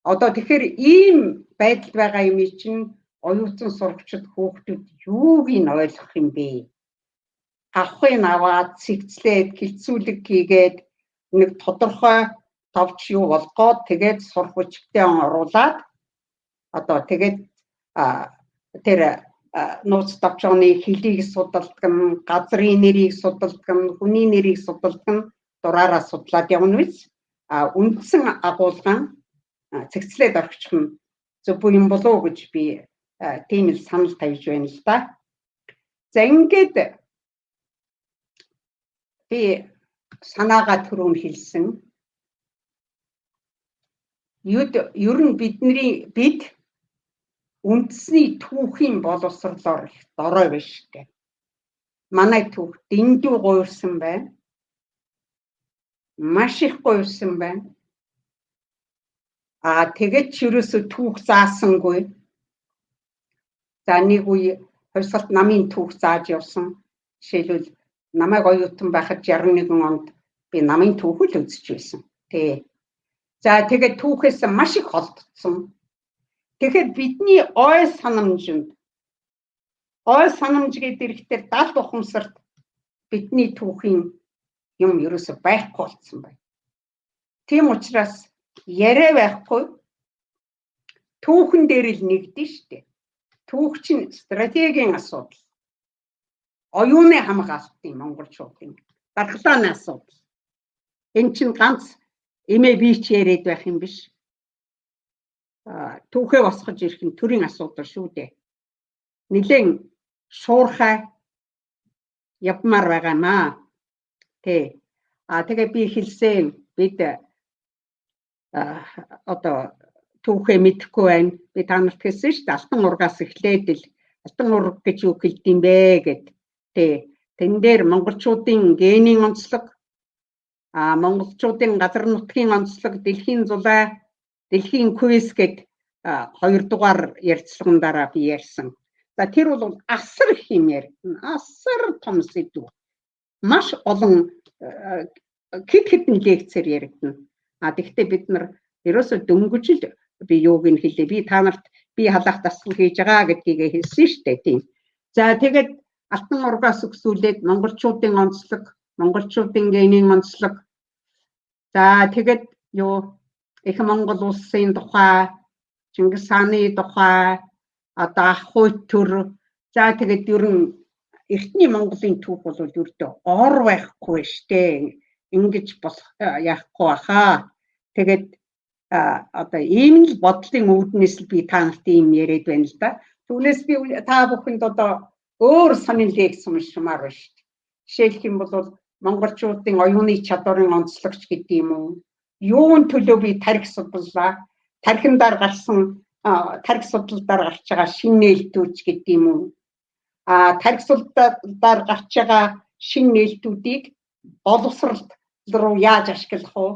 Одоо тэгэхээр ийм байдал байгаа юм чинь оюутан сурагчид хүүхдүүд юуг нь ойлгох юм бэ? Авахыг аваад цэгцлээд хилцүүлэг хийгээд нэг тодорхой товч юу болгоод тэгээд сурах бичгтээ оруулаад одоо тэгээд тэр нууц товчооны хэлийг судалдаг нь, газрын нэрийг судалдаг нь, хүний нэрийг судалдаг нь дураараа судлаад явна биз? Үндсэн агуулган цэгцлээд орчих нь зөв юм болов уу гэж би тийм л санал тавьж байна л да. За ингээд би санаагаа түрүүн хэлсэн. Ер нь бид үндэсний түүхийн боловсролоор их дорой байна шүү дээ. Манай түүх дэндүү гуйрсан байна. Маш их гуйрсан байна. Тэгээд ч ерөөсө түүх заасангүй. За нэг үе хувьсгалт намын түүх зааж явсан. Жишээлбэл намайг оюутан байхад 61 онд би намын түүхийг үзэж байсан. За тэгээд түүхээс маш их холдсон. Тэгэхээр бидний ой санамж гэдэг эрэхтэр 70 ухамсарт бидний түүхийн юм ерөөсө байхгүй болсон байна. Тийм учраас яриа байхгүй түүхэн дээр л нэгдэн штэ. Түүх чинь стратегийн асуудал. Оюуны хамгаалтын монголчуудын дархлааны асуудал. Энэ чинь ганц эмээ би ч яриад байх юм биш. Түүхээ босгож ирэх нь төрийн асуудал шүү дээ. Нилээн шуурхай явмаар байгаамаа. Тэ. Тэгээ би хэлсэн бид одоо түүхээ мэдэхгүй байна. Би та нарт хэлсэн шүү дээ. Алтан ургаас эхлээд л алтан ураг гэж юу хэлдэм бэ гэд. Тэ. Тэн дээр монголчуудын генийн онцлог, монголчуудын газар нутгийн онцлог, дэлхийн зулай, дэлхийн квиз гэд 2 дугаар ярилцлагандараа би ярьсан. За тэр бол асар их юм яригдана. Асар том сэдв. Маш олон хэдэн лекцээр яригдана. Тэгэхдээ бид нар ерөөсөө дөнгөж л би юуг нь хэлээ. Би та нарт би халаах дасгал хийж байгаа гэдгийг хэлсэн шүү дээ. Тийм. За тэгээд алтан ургаас өгсүүлээд монголчуудын онцлог, монголчуудын генийн онцлог. За тэгээд юу их Монгол улсын тухай, Чингис хааны тухай, одоо Ахуйт төр. За тэгээд ер нь эртний Монголын түүх бол ердөө ор байхгүй штэ. Ингэж болох яахгүй баха. Тэгээд одоо ийм л бодлын үүднээс л би та нарт ийм яриад байна л да. Түүнээс би та бүхэнд одоо өөр сонин лекц уншмаар байна шүү дээ. Жишээлх юм бол монголчуудын оюуны чадварын онцлогч гэдэг юм уу? Юун төлөө би тарих судлаа? Тархиндаар гарсан тарих судлалдаар гарч байгаа шинэ нээлтүүд гэдэг юм уу? Тарих судлалдаар гарч байгаа шинэ нээлтүүдийг боловсролд руу яаж ашиглах вэ?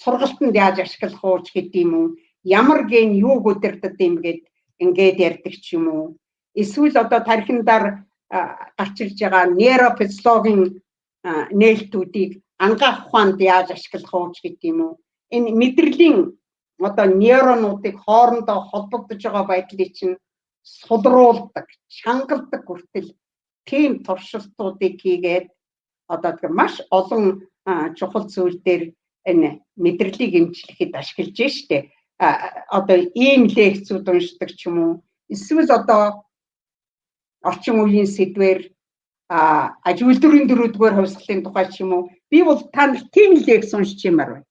Сургалтанд яаж ашиглах вэ гэдэг юм уу? Ямар ген юуг удирдах юм гээд ингээд ярьдаг ч юм уу? Эсвэл одоо тархиндаар гарч ирж байгаа нейрофизиологийн нээлтүүдийг ангаах ухаанд яаж ашиглах вэ гэдэг юм уу? Энэ мэдрэлийн одоо нейронуудыг хоорондоо холбогдож байгаа байдлыг чинь сулруулдаг, чангалдаг хүртэл тийм туршилтуудыг хийгээд одоо маш олон чухал зүйл дээр энэ мэдрэлийг эмчлэхэд ашиглаж штэ. Одоо ийм лекцүүд уншдаг ч юм уу? Эсвэл одоо орчин үеийн сэдвэр ажилтны 4-р хувьсгалын тухай ч юм уу? Би бол та нарт тийм лекц уншиж юмар байна.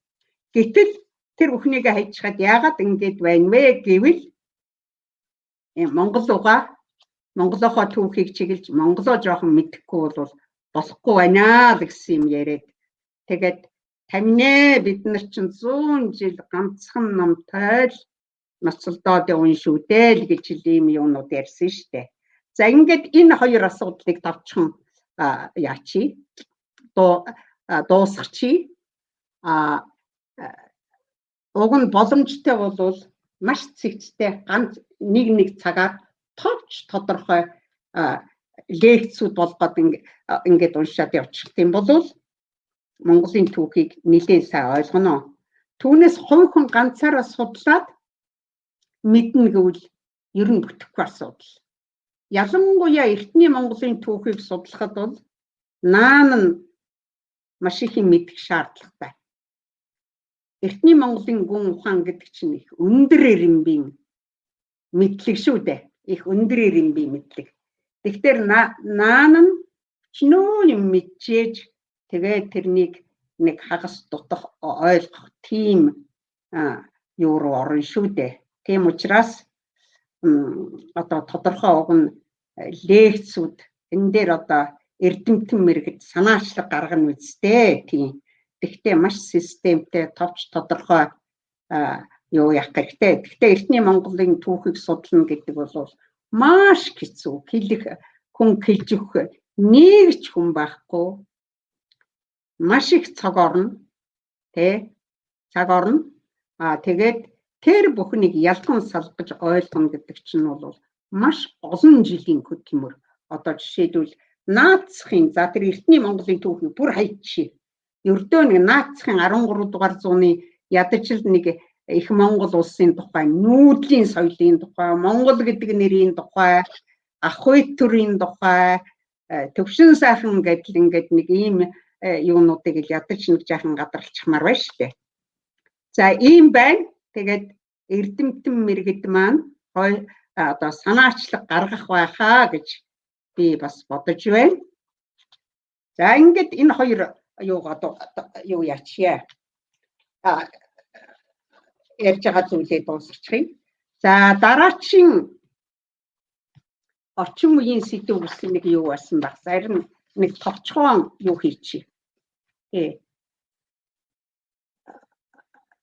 Гэтэл тэр бүхнийг хайчхад яагаад ингэж байна вэ гэвэл Монголынхоо түүхийг чиглэж монголоо жоохон мэдэхгүй бол болохгүй байна л гэсэн юм яриад. Тэгээд таминэ бид нар чинь 100 жил ганцхан номтой л ноцолдоод явна шүү дээ л гэж ийм юмнууд ярьсан шүү дээ. За ингээд энэ хоёр асуудлыг тавчхан яачи дуусгачих. Уг нь боломжтой бол маш цэгцтэй ганц нэг цагаар товч тодорхой лекцүүд болгоод ингээд уншаад явчих юм бол Монголын түүхийг нэлээд сайн ойлгоно. Түүнээс хувь хүн ганцаараа судлаад мэднэ гэвэл ер нь бүтэхгүй асуудал. Ялангуяа эртний Монголын түүхийг судлахад бол наан нь маш их юм мэдэх шаардлагатай. Эртний Монголын гүн ухаан гэдэг чинь их өндөр эренбийн мэдлэг шүү дээ. Их өндөр эренбийн мэдлэг. Тэгэхээр наан нь чинөө юм мэдчихэж тэгээд тэрнийг нэг хагас дутах ойлгох тийм юу руу орно шүү дээ. Тийм учраас одоо тодорхой уг нь лекцүүд энэ дээр одоо эрдэмтэн мэрэгд санаачлаг гаргана үстэй. Тийм. Тэгтээ маш системтэй товч тодорхой юу яах хэрэгтэй. Тэгтээ эртний Монголын түүхийг судлана гэдэг бол маш хэцүү. Хүн хэлж өгөх нэг ч хүн байхгүй. Маш их цаг орно. Цаг орно. Тэгээд тэр бүхнийг ялган салгаж ойлгоно гэдэг чинь бол маш олон жилийн хөдөлмөр. Одоо жишээлбэл наацхийн за тэр эртний Монголын түүхийг бүр хайчих. Ердөө нэг наацхийн 13 дугаар зууны ядчил нэг их Монгол улсын тухай, нүүдлийн соёлын тухай, Монгол гэдэг нэрийн тухай, Ахуйт төрийн тухай, төвшин сайхан гэдэл ингээд нэг ийм юунуудыг л ядаж нэг жаахан гадралчихмаар байна шүү дээ. За ийм байна. Тэгээд эрдэмтэн мэрэгд маань одоо санаачлаг гаргах байхаа гэж би бас бодож байна. За ингээд энэ хоёр юу яачаа. Ярьж байгаа зүйлээ дуусгачих. За дараагийн орчин үеийн сэдв гэсэн нэг юу байсан баг. Зарим нэг товчхон юу хийчих.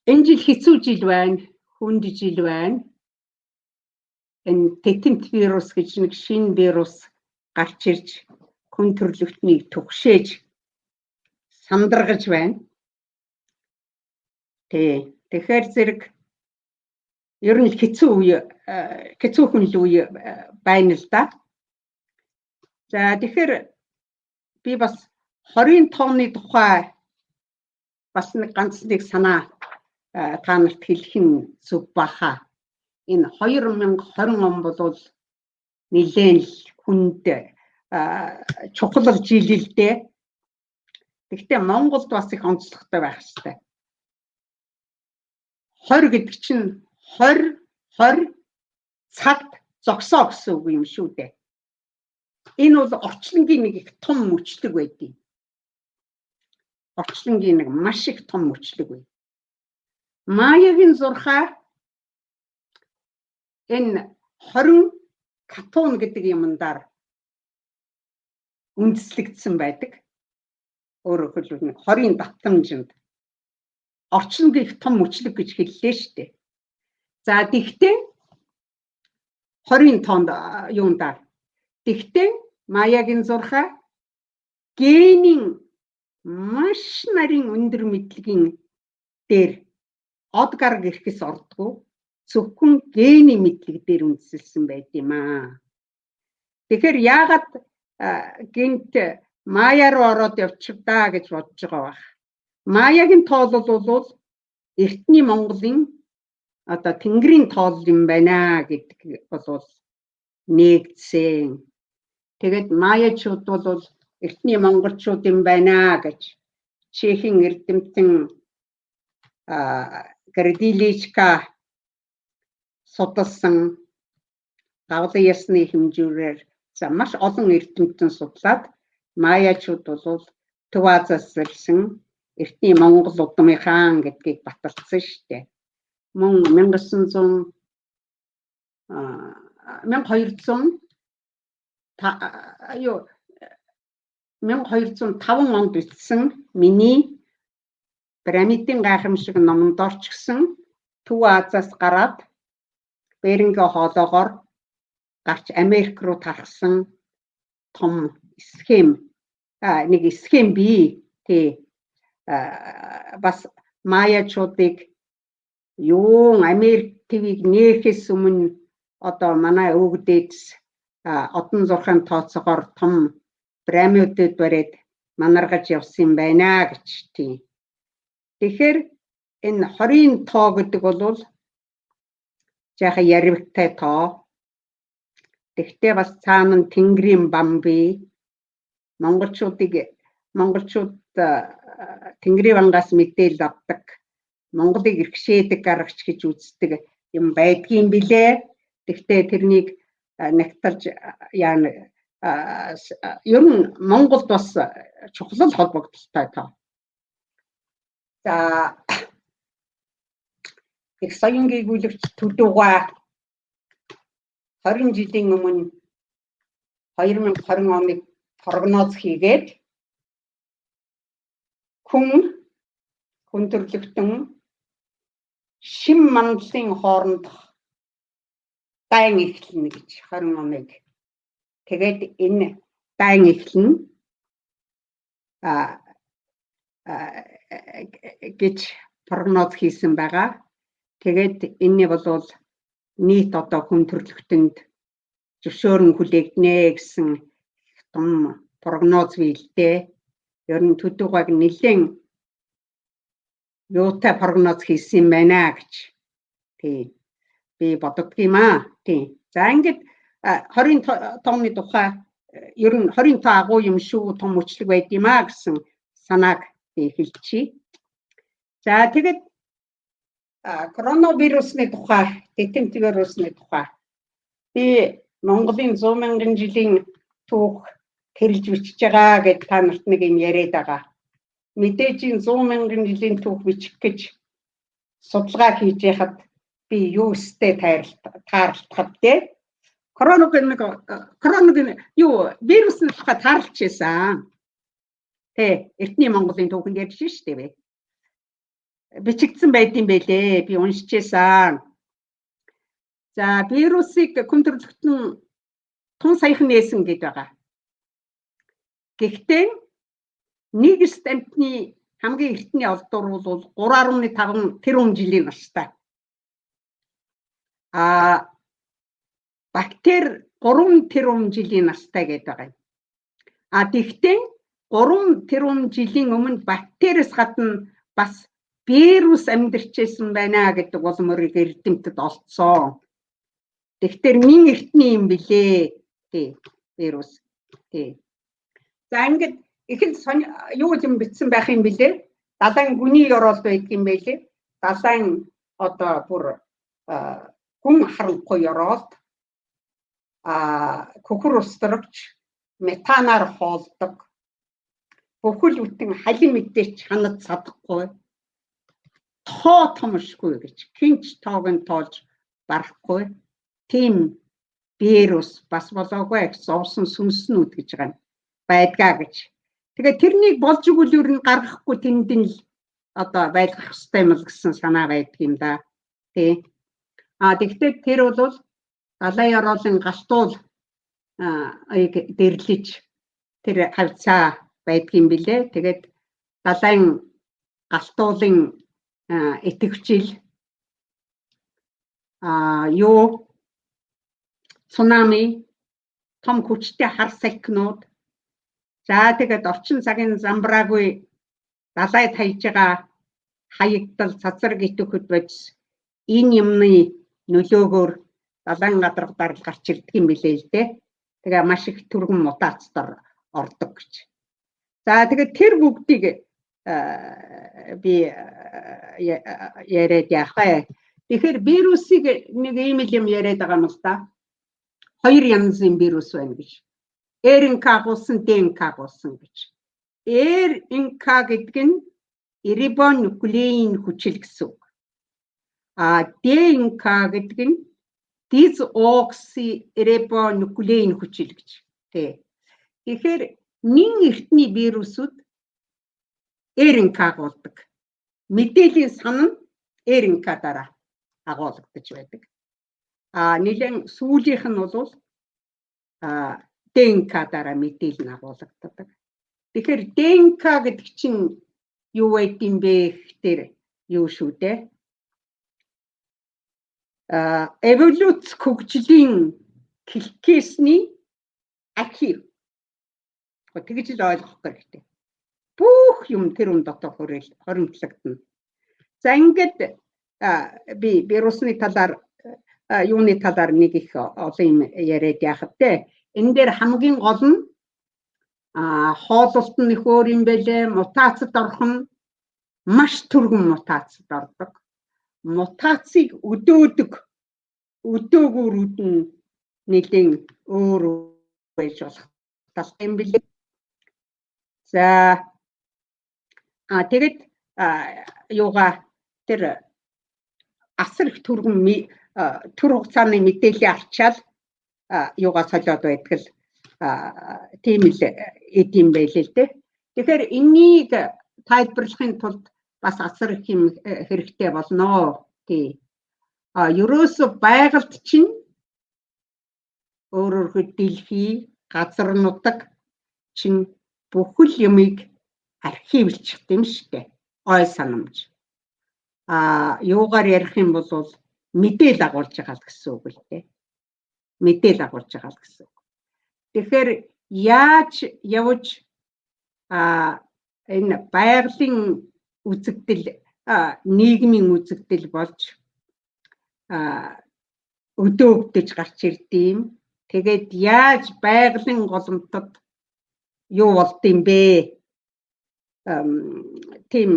Энэ жил хэцүү жил байна, хүнд жил байна. Энэ тетэмт вирус гэж нэг шинэ вирус гарч ирж хүн төрлөختнийг түгшээж сандаргаж байна. Тэгэхээр зэрэг ер нь хэцүү хүн үе байна л да. За тэгэхээр би бас 20 тооны тухай бас нэг ганц нэг санаа та нарт хэлэх нь зүг баха. Энэ 2020 он бол нэлээд л хүнд чухал жил л дээ. Гэхдээ Монголд бас их онцлогтой байх хэрэгтэй. 20 гэдэг чинь 20 цагт зогсоо гэсэн үг юм шүү дээ. Энэ бол орчлонгийн нэг их том мөчлөг байдгийг. Орчлонгийн нэг маш их том мөчлөг бай. Маягийн зурхаа энэ 20 катон гэдэг юмдаар үндэслэгдсэн байдаг. Өөрөөр хэлбэл 20 давтамжинд орчлонгийн их том мөчлөг гэж хэллээ шүү дээ. За тэгтээ 20 тоонд юундаар. Тэгтээ Маягийн зурхаа генийн маш нарийн өндөр мэдлэгийн дээр од гараг ирэхээс ордгоо зөвхөн гений мэдлэг дээр үндэслэсэн байт юм аа. Тэгэхээр яагаад гинт Мая руу ороод явчихдаа гэж бодож байгаа бах. Маягийн тоол бол эртний Монголын одоо тэнгэрийн тоол юм байна гэдэг бол нэгдсэн. Тэгээд Маячууд бол эртний монголчууд юм байна гэж Чехийн эрдэмтэн Градиличка судалсан давлын ясны хэмжүүрээр за маш олон эрдэмтэн судлаад Маячууд бол Төв Азиас ирсэн эртний Монгол удмын хаан гэдгийг баталсан шүү дээ. Мөн 1205 онд бичсэн миний пирамидын гайхамшиг номонд орчгсон Төв Азиас гараад Берингийн хоолоогоор гарч Америк руу тархсан том схем нэг схем бий. Бас Маячуудыг юу Америк твийг нээхээс өмнө одоо манай өвгдээдс одон зурхайн тооцоогоор том пирамидууд бариад манаргаж явсан байна гэж тийм. Тэгэхээр энэ 20 тоо гэдэг бол жаахан яривгтай тоо. Тэгтээ бас цаана нь тэнгэрийн бам бий. Монголчууд тэнгэрийн бангаас мэдээлэл авдаг. Монголыг иргэшээдэг гаргач гэж үздэг юм байдгийн билээ. Тэгтээ тэрнийг нэгтарж яана ер нь Монголд бас чухал холбогдолтой тоо. За их соён гээгүүлэгч Төдөгва 20 жилийн өмнө 2020 оныг прогноз хийгээд хүн төрлөختөн шин мандлын хоорондох дайн эхлэнэ гэж 20 оныг тэгээд энэ дайн эхлэн гэж прогноз хийсэн байгаа. Тэгээд энэ бол нийт одоо хүн төрлөختөнд зөвшөөрөн хүлээгдэнэ гэсэн том прогноз биелдээ. Ер нь Төдөгваг нэлээд юутай прогноз хийсэн байна гэж би боддог юм аа. За ингээд 20 тооны тухай ер нь 20 тоо агуу юм шүү, том мөчлөг байд юм аа гэсэн санааг би хэлчихье. За тэгээд коронавирусны тухай, тетэмт вирусны тухай би Монголын 100 мянган жилийн түүх тэрэлж бичиж байгаа гэж та нарт нэг юм яриад байгаа. Мэдээж 100 мянган жилийн түүх бичих гэж судалгаа хийж яхад би юу өстэй таарлахад те коронавиг юу вирус нь тухай таарлж байсан. Тэ эртний Монголын түүхэнд ярьж штэ бэ. Бичигдсэн байдсан байлээ. Би уншижсэн. За вирусыг хүндрэлтэн тун саяхан нээсэн гэж байгаа. Гэхдээ нэг стампны хамгийн эртний олдвор бол 3.5 тэрбум жилийн настай. Бактери 3 тэрбум жилийн настай гэдэг байгаа. Тэгвэл 3 тэрбум жилийн өмнө бактериас гадна бас вирус амьдарчсэн байна гэдэг бол мөрийг эрдэмтэд олцсон. Тэгэхээр мин эртний юм билээ. Тий, вирус. Тий. За ингээд ихэд юу юм битсэн байх юм билээ. Далайн гүний ёроол байдаг юм байлээ. Далайн одоо бүр гүн харанхуй ёроолд көхөр устравч метанаар хоолдог. Бүхэл бүтэн халин мэдээч ханад садахгүй. Тоо томшгүй гэж хинч тоог нь тоолж барахгүй. Тим вирус бас болоогүй зовсон сүнснүүд гэж байгаа юм байдгаа гэж. Тэгээд тэрнийг болж игэл юу н гаргахгүй тэнд нь л одоо байлгах хэрэгтэй юм л гэсэн санаа байдаг юм да. Тий. Тэгвэл тэр бол далайн ёроолын галтуул дэрлэж тэр хавцаа байдгийн билээ. Тэгээд далайн галтуулын итгэвчил юу цунами том хүчтэй хар салхинууд за тэгээд орчин цагийн замбраагүй далайд хаяж байгаа хаягдал цацраг идэвхэд бодис энэ юмны нөлөөгөөр далайн гадаргадаар л гарч ирдэг юм билээ л дээ. Тэгээ маш их түргэн мутацдаар ордог гэж. За тэгээд тэр бүгдийг би яриад яхаа. Тэгэхээр вирусыг нэг ийм юм яриад байгаа юм л да. Хоёр янзын вирус байна гэж. РНК агуулсан, ДНК агуулсан гэж. РНК гэдэг нь рибонуклеин хүчил гэсэн үг. ДНК гэдэг нь дезоксирибонуклеин хүчил гэж. Тэгэхээр нин эртний вирусууд РНК агуулдаг. Мэдээллийн сан нь РНК дараа агуулгадж байдаг. Нэлээд сүүлийнх нь бол ДНК дараа мэдээлэл нь агуулгадаг. Тэгэхээр ДНК гэдэг чинь юу байд юм бэ гэхээр юу шүү дээ? Эволюц хөгжлийн хэлхээсний архив. Тэгж л ойлгох хэрэгтэй. Бүх юм тэр үн дотор хоримтлагдана. За ингээд би вирусны талаар юуны талаар нэг их олон юм яриад яхад те. Энэ дээр хамгийн гол нь хооллолт нь их өөр юм байлээ. Мутацид орох нь маш түргэн мутацид ордог. Мутацийг өдөөгөөрүүд нь нэлийн өөр байж болох талтай юм билээ. За тэгэд юугаа тэр асар их түргэн төр хугацааны мэдээлэл авчаал юугаа солиод байдаг л тийм л эдийн байлээ л дээ. Тэгэхээр энийг тайлбарлахын тулд бас асар их юм хэрэгтэй болно. Тий. Ерөөсө байгальд чинь өөрөөр дэлхий газар нутаг чинь бүхэл юмыг архивлчих юм штэ. Ой санамж. Юугаар ярих юм бол мэдээл агуулж байгаа л гэсэн үг л дээ. Мэдээл агуулж байгаа л гэсэн үг. Тэгэхээр яаж явж энэ байгалийн үзэгдэл нийгмийн үзэгдэл болж өдөөгдөж гарч ирдэм. Тэгээд яаж байгалийн голомтод юу болд юм бэ? Тийм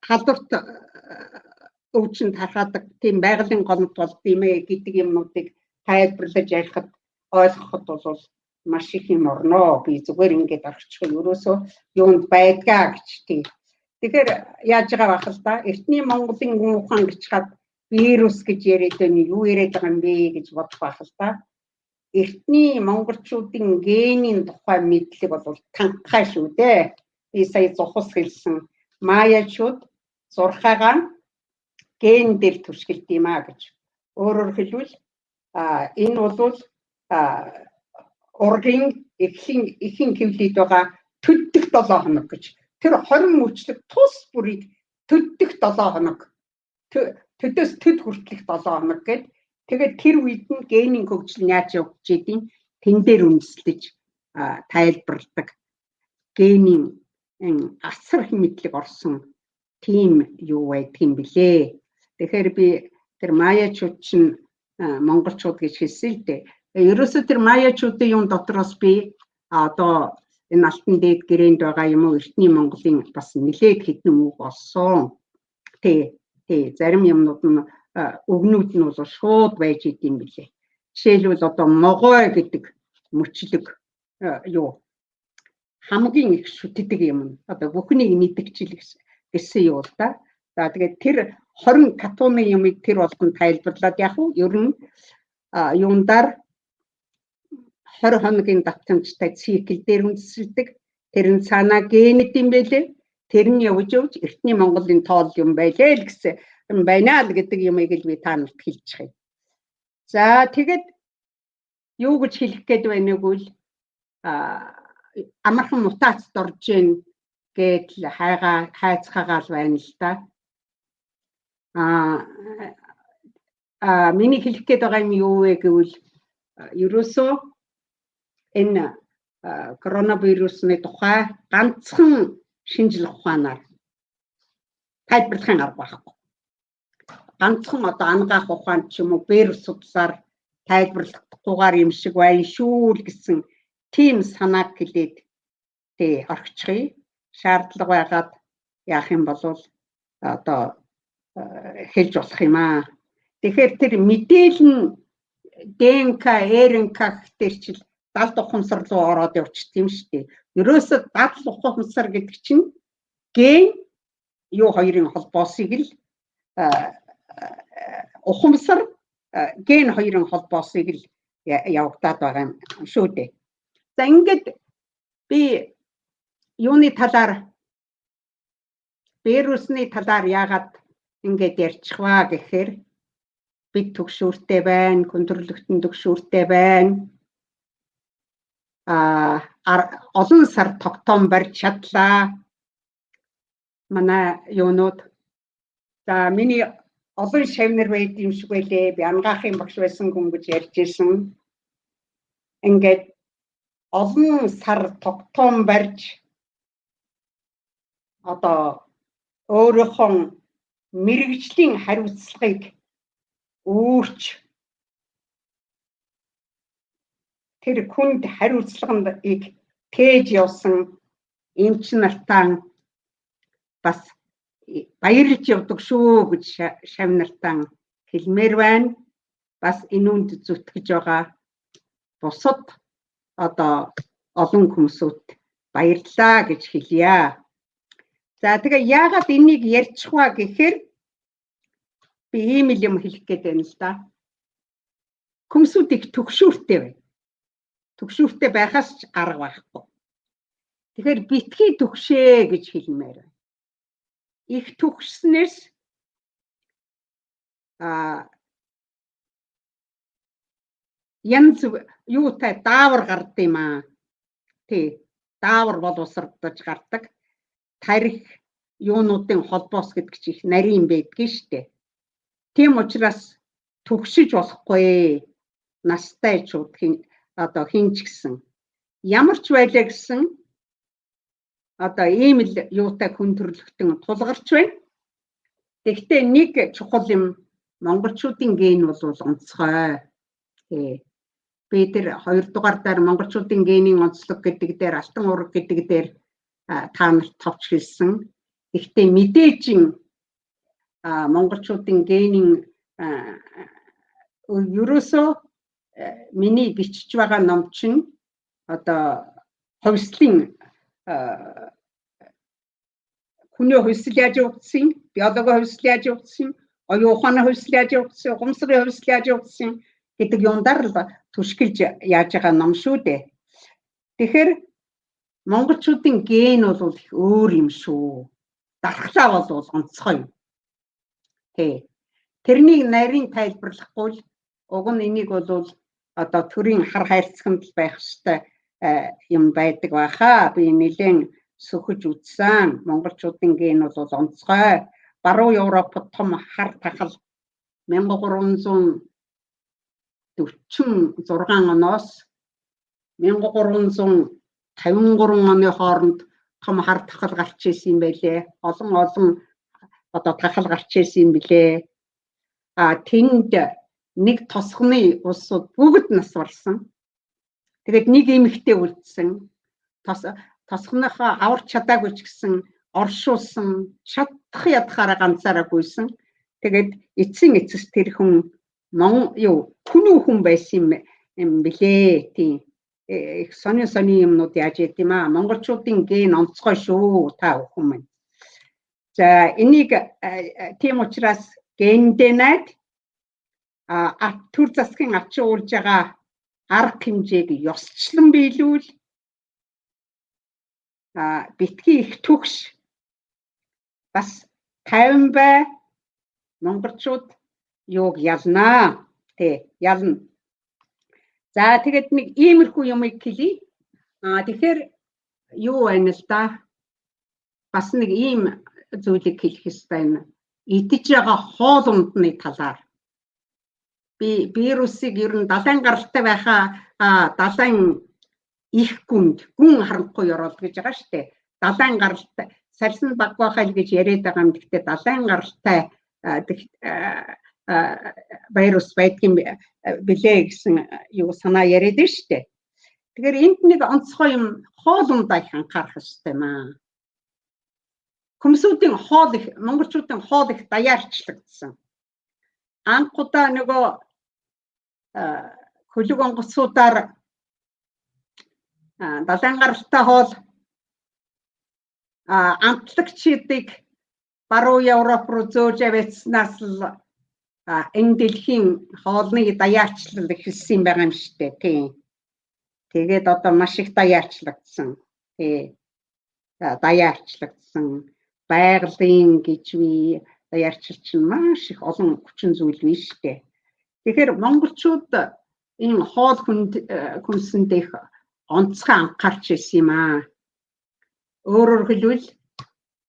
халдварт өвчнөд харахад тийм байгалийн голомт болд юм ээ гэдэг юмнуудыг тайлбарлаж ярихад ойлгоход бол маш их юм орно. Би зүгээр ингэж орчих ерөөсөө юунд байдгаа гэж тийм. Тэгэхээр яаж байгаа байх л да. Эртний Монголын хүн ухаан гэж хад вирус гэж яриад байна юу яриад байгаа юм бэ гэж бодох байх л та. Эртний монголчуудын генийн тухай мэдлэг бол тангахай шүү дээ. Би сая зохис хэлсэн майячууд зурхаагаа ген дээр түшгэлт юм а гэж. Өөрөөр хэлбэл энэ бол ургийн эхийн хэвлэлд байгаа төддөх 7 хоног гэж. Тэр 20 мөчлөг тус бүрийг төддөх 7 хоног төдөөс төд хүртэлх 7 хоног гэд. Тэгээд тэр үед нь генийн хөгжил яаж явж ийдیں тэн дээр үндэслэж тайлбарладаг генийн асар их мэдлэг орсон тийм юу байдаг юм блэ. Тэгэхээр би тэр майячууд чинь монголчууд гэж хэлсэн л дээ. Ерөөсөө тэр майячуудын юм дотроос би одоо энэ алтан дээд гэрээнд байгаа юм уу эртний монголын бас нэлээд хэдэн үг олсон. Тий зарим юмнууд нь өгнүүд нь бол шууд байж идэм билээ. Жишээлбэл одоо могой гэдэг мөчлөг юу хамгийн их шүтдэг юм. Одоо бүхнийг мэдгчил гэсэн юу л да. За тэгээд тэр 20 катууны юмыг тэр болгон тайлбарлаад яг уу ер нь юундаар 20 хоногийн давтамжтай цикл дээр үндэслэдэг. Тэр нь цаанаа генэт юм байлээ. Тэр нь явж эртний монголын тоол юм байлээ л гэсэн юм байна л гэдэг юмыг л би та нарт хэлж байгаа юм. За тэгээд юу гэж хэлэх гээд байна гэвэл амархан мутацд орж ийн гэдэл хайцгаагаал байна л да. Миний хэлэх гээд байгаа юм юу вэ гэвэл ерөөсөө энэ коронавирусны тухай ганцхан шинжлэх ухаанаар тайлбарлахын арга байхгүй. Ганцхан одоо ангаах ухаанд ч юм уу бэр судлаар тайлбарлахдаггүйгээр юм шиг байна шүү л гэсэн тийм санааг хэлээд орчихъя. Шаардлага байгаад яах юм бол одоо хэлж болох юм аа. Тэгэхээр тэр мэдээлэл нь ДНК, РНК гэхтэр чил 70 ухамсар руу ороод явчихсан юм шүү дээ. Ерөөсө 70 ухамсар гэдэг чинь ген юу хоёрын холбоосыг л ухамсар ген хоёрын холбоосыг л явагдаад байгаа юм шүү дээ. За ингээд би юуны талаар вирусны талаар яагаад ингээд ярьчихваа гэхээр бид төгшөөртэй байна, хүндрэлтэн төгшөөртэй байна. Олон сар тогтоом барьж чадлаа. Манай юунууд за миний олон шавнар байд юм шиг байлээ. Би ангаахын багш байсан хүн гэж ярьж ирсэн. Ингээд олон сар тогтоом барьж одоо өөрийнхөө мэрэгжлийн хариуцлагыг өөрч тэр хүнд хариуцлагыг тээж явсан эмч нартаа бас баярлж явдаг шүү гэж шавнартаа хэлмээр байна. Бас энэ үнд зүтгэж байгаа бусад одоо олон хүмүүсүүд баярлалаа гэж хэлье. За тэгээ яагаад энийг ярьчихваа гэхээр би ийм юм хэлэх гээд байна л да. Хүмүүсүүд их төгшөөртэй байна. Төгшөөртэй байхаас ч арга байхгүй. Тэгэхээр битгий төгшөө гэж хэлмээр байна. Их төгснөөс янз юутай даавар гардаг юм аа. Тий, даавар боловсрогдож гардаг. Тарих юунуудын холбоос гэдэг чинь их нарийн байдгийг штэ. Тийм учраас төгшөж болохгүй. Настай чууд одоо хинч гисэн. Ямар ч байлаа гэсэн одоо ийм л юутай хүн төрлөختөн тулгарч байна. Гэхдээ нэг чухал юм монголчуудын ген бол онцгой. Би тэр 2 дугаар дээр монголчуудын генийн онцлог гэдэг дээр алтан ураг гэдэг дээр та нарт товч хэлсэн. Гэхдээ мэдээж монголчуудын генийн ерөөсөө миний бичиж байгаа ном чинь одоо хувьслын хүний хувьсэл яаж явагдсан, биологийн хувьсэл яаж явагдсан, оюуханы хөвсөл яаж явагдсан, ухамсарын хөвсөл яаж явагдсан гэдэг юундаар л түшгэлж яаж байгаа ном шүү дээ. Тэгэхээр монголчуудын ген бол их өөр юм шүү. Дархлаа бол онцгой юм. Тэ. Тэрнийг нарийн тайлбарлахгүй л уг нь энийг бол одоо төрийн хар хайрцагт байх ёстой юм байдаг байхаа. Би нэлээд сөхөж үзсэн. Монголчуудын ген бол онцгой. Баруун Европод том хар тахал 1346 оноос 1353 оны хооронд том хар тахал гарч ирсэн юм байлээ. Олон одоо тахал гарч ирсэн юм билээ. Тэнд нэг тосгоны улсууд бүгд нас барсан. Тэгээд нэг эмэгтэй үлдсэн. Тосгоныхоо аварч чадаагүй ч гэсэн оршуулсан, чадах ядахаараа ганцаараа гүйсэн. Тэгээд эцсийн эцэс тэр хүн хүнүү хүн байсан юм билээ. Тийм. Их сони юмнууд яаж яд юм аа. Монголчуудын ген онцгой шүү та бүхэн минь. За энийг тийм учраас гендэнэд төр засгийн ачуулж байгаа арга хэмжээг ёсчлон биелүүл битгий их төгш бас 50 бай монголчууд юуг ялнаа. Тэ ялна. За тэгээд нэг иймэрхүү юмыг хэлье. Тэгэхээр юу байна л да? Бас нэг ийм зүйлийг хэлэх ёстой юм. Идэж байгаа хоол ундны талаар. Би вирусыг ер нь далайн гаралтай байхаа далайн их гүн харанхуй ороод гэж байгаа шүү дээ. Далайн гаралтай сарсан баг байхаа л гэж яриад байгаа юм. Гэхдээ далайн гаралтай вирус байдгийн билээ гэсэн юу санаа яриад байна шүү дээ. Тэгэхээр энд нэг онцгой юм хоол ундаа их анхаарах хэрэгтэй юм аа. Хүмүүсийн хоол их монголчуудын хоол их даяарчлагдсан. Анхудаа нөгөө хөлөг онгоцуудаар далайн гаралтай хоол амтлагчдыг баруун Европ руу зөөж авчихснаас л энэ дэлхийн хоолны даяарчлал эхэлсэн байгаа юм шүү дээ. Тийм. Тэгээд одоо маш их даяарчлагдсан. Тий. Даяарчлагдсан. Байгалийн гэж би даяарчил чинь маш их олон хүчин зүйл биш шүү дээ. Тэгэхээр монголчууд энэ хоол хүнсэнд их онцгой анхаарч ирсэн юм аа. Өөрөөр хэлбэл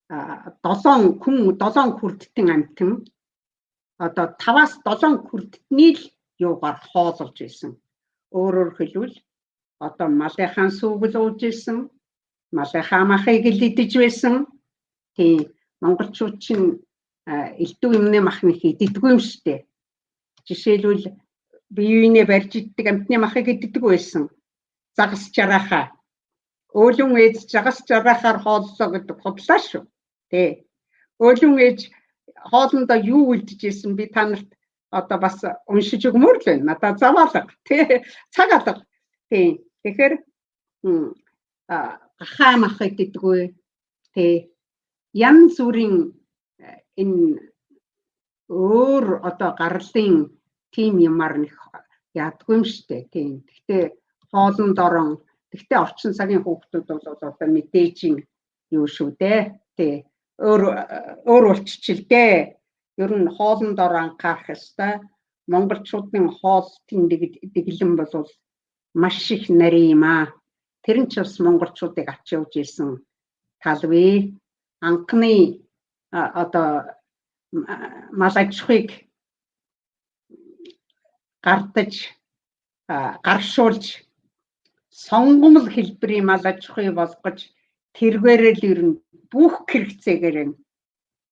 7 хүрдтэн амтэн одоо 5-аас 7 хүрдтний л юугаар хоололж ирсэн. Өөрөөр хэлбэл одоо малынхаа сүүгэл ууж ирсэн, малынхаа махыг л идэж байсан. Тийм монголчууд чинь элдв юмны махныг иддэггүй юм шүү дээ. Жишээлбэл биеийнээ барьж иддэг амтны махыг иддэг байсан. Загас жарахаа. Өөлөн ээж загас жарахаар хооллоо гэдэг худлаа шүү. Тий. Өөлөн ээж хоолндоо юу үлдэж ирсэн би та нарт одоо бас уншиж өгмөр л байна. Надаа заваалга. Тий. Цаг алга. Тий. Тэгэхээр гахаа махыг иддэггүй. Тий. Янз бүрийн энэ өөр одоо гарлын тим юмар нэг яадгүй юм штэ тийм. Гэхдээ хоолнд орон гэхдээ орчин цагийн хүүхдүүд бол одоо мэдээж юу шүү дээ. Тий. Өөр болчихчихл дээ. Ер нь хоолнд ор анхаарах ёстой. Монголчуудын хоолтын дэглэм бол маш их нарийн юм аа. Тэр нь ч бас монголчуудыг ачиж ирсэн талбай. Анхны одоо мал аж ахуйг гардаж гаршуулж сонгомл хэлбэрийн мал аж ахуй болгож тэргээрэл ер нь бүх хэрэгцээгээр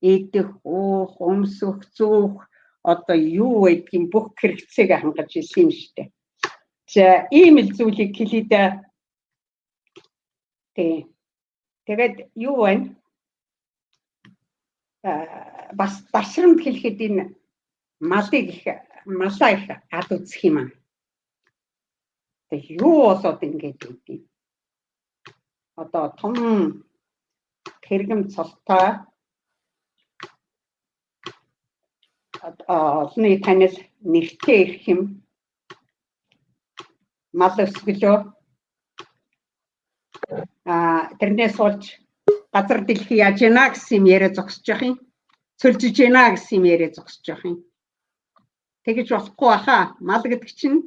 идэх, уух, өмсөх, зүүх одоо юу байдгийг бүх хэрэгцээг хангаж ирсэн юм шүү дээ. За ийм л зүйлийг хэлээ дээ. Тэгээд юу байна? Бас башрамд хэлэхэд энэ малаа их ад үзэх юм аа. Тэг юу болоод ингэж үгүй. Одоо том тэргэм цолтой олонний танил нэртэй ирэх юм. Мал өсгөлөө. Тэрнээс болж газар дэлхий яаж яана гэсэн юм яриа зогсож явах юм. Цөлжиж яана гэсэн юм яриа зогсож явах юм. Тэгэж болохгүй баха. Мал гэдэг чинь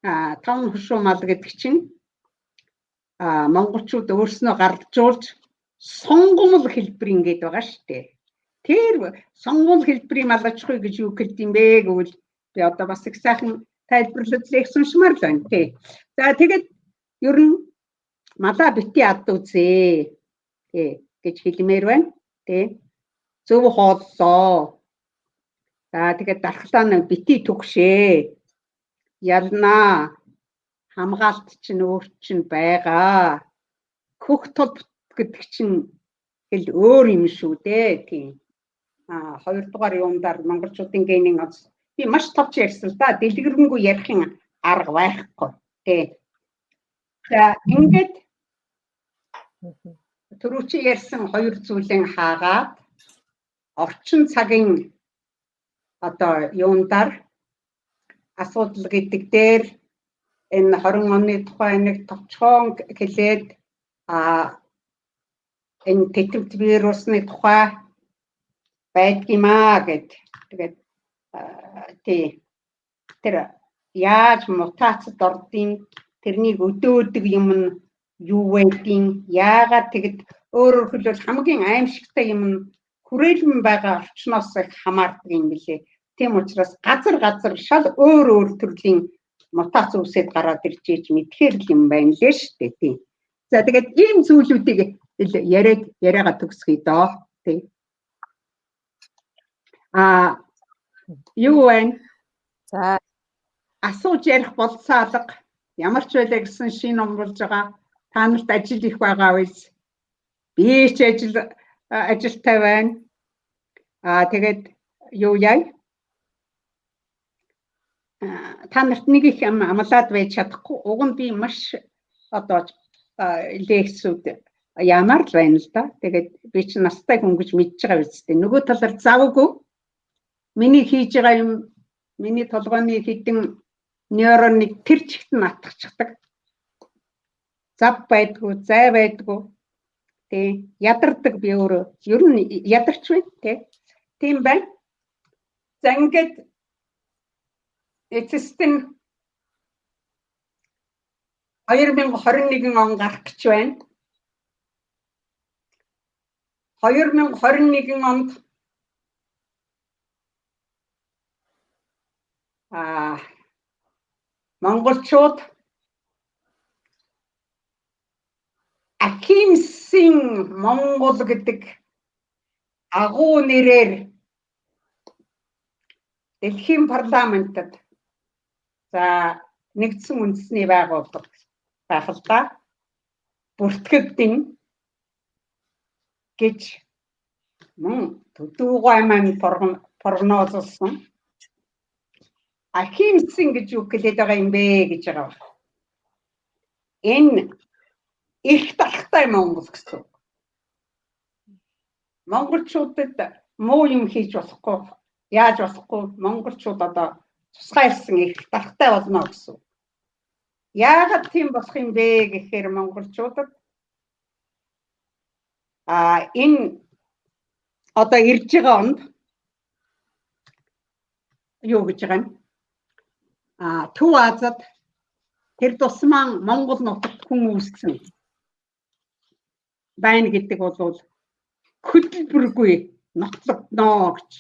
таван хушуу мал гэдэг чинь монголчууд өөрснөө гаргажуулж сонгомл хэлбэр ингээд байгаа шүү дээ. Тэр сонгомл хэлбэрийн мал аж ахуй гэж юу хэлдэг юм бэ гэвэл би одоо бас их сайхан тайлбарлаж уншмаар л байна тий. За тэгээд ер нь малаа бити ад үзээ тий гэж хэлмээр байна тий. Зөв хооллоо. За тэгээд дархлаа нь бити түгшээ. Ялнаа. Хамгаалт чинь өөр чинь байгаа. Хөх тол гэдэг чинь хэл өөр юм шүү дээ тийм. Хоёрдугаар юундаар монголчуудын генийн аз би маш товч ярьсан л да. Дэлгэрэнгүй ярихын арга байхгүй тий. За ингээд түрүүчи ярьсан хоёр зүйлэн хаагаад орчин цагийн одоо юундаар асуудал гэдэг дээр энэ 20 оны тухай нэг товчхон хэлээд энэ тэтвэрт вирусны тухай байдгиймаа гэд тэгээд тий тэр яаж мутацид ордын тэрнийг өдөөдөг юм нь юу байдیں۔ Яагаад тэгэд өөрөөр хэлбэл хамгийн аимшигтай юм нь хүрээлэн байгаа орчноос их хамаардаг юм билээ. Тийм учраас газар шал өөр төрлийн мутац үсэд гараад ирж ийж мэдхээр л юм байна лээ шүү дээ тийм. За тэгээд ийм зүйлүүдийг яриагаа төгсгöy доо тийм. Юу вэ? За асууж ярих болцоолго ямар ч байлаа гэсэн шин ном болж байгаа. Та нарт ажил их байгаа биз? Би ч ажилтай байна. Тэгээд юу яа? Та нарт нэг их амлаад байж чадахгүй. Уг нь би маш одоо лекцүүд ямар л байна л да. Тэгээд би ч настай хүн гэж мэдж байгаа биз дээ. Нөгөө талаар завгүй. Миний хийж байгаа юм, миний толгойн хідэн нейроныг тэр чигт нь атгахдаг. Зав байдгүй, зай байдгүй. Тэ ядардаг би өөрөө. Ер нь ядарч байна тэ. Тийм байна. За ингээд эцэстэн 2021 он гарах гэж байна. 2021 онд монголчууд Ахимсын Монгол гэдэг агуу нэрээр дэлхийн парламентод за нэгдсэн үндэсний байгууллага байх л да бүртгэгдэн гэж мөн төдөөгүй маань прогнозлсон. Ахимсын гэж юу хэлээд байгаа юм бэ гэж байгаа. Энэ их тархтай Монгол гэсэн. Монголчуудад муу юм хийж болохгүй, яаж болохгүй монголчууд одоо тусгай ирсэн их тархтай болно гэсэн. Яагаад тийм болох юм бэ гэхээр монголчуудад энэ одоо ирж байгаа онд юу гэж байгаа юм? Төв Азад тэр тусман Монгол нутагт хүн үүссэн байна гэдэг бол хөдөлбөргүй нотлогдно гэж.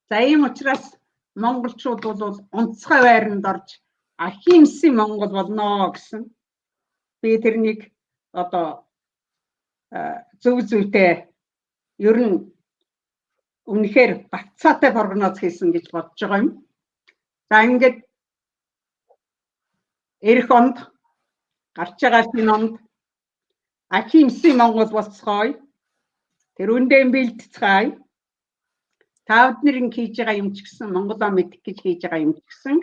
За ийм учраас монголчууд бол онцгой байранд орж Ахимсын Монгол болно гэсэн. Би тэрнийг одоо зөв зүйтэй ер нь үнэхээр бацаатай прогноз хийсэн гэж бодож байгаа юм. За ингээд эх онд гарч байгаа шинэ онд Ахимсын Монгол болцгоё. Тэр үндэн бэлтцгаая. Та бүдний хийж байгаа юм ч гэсэн Монголоо мэдэх гэж хийж байгаа юм ч гэсэн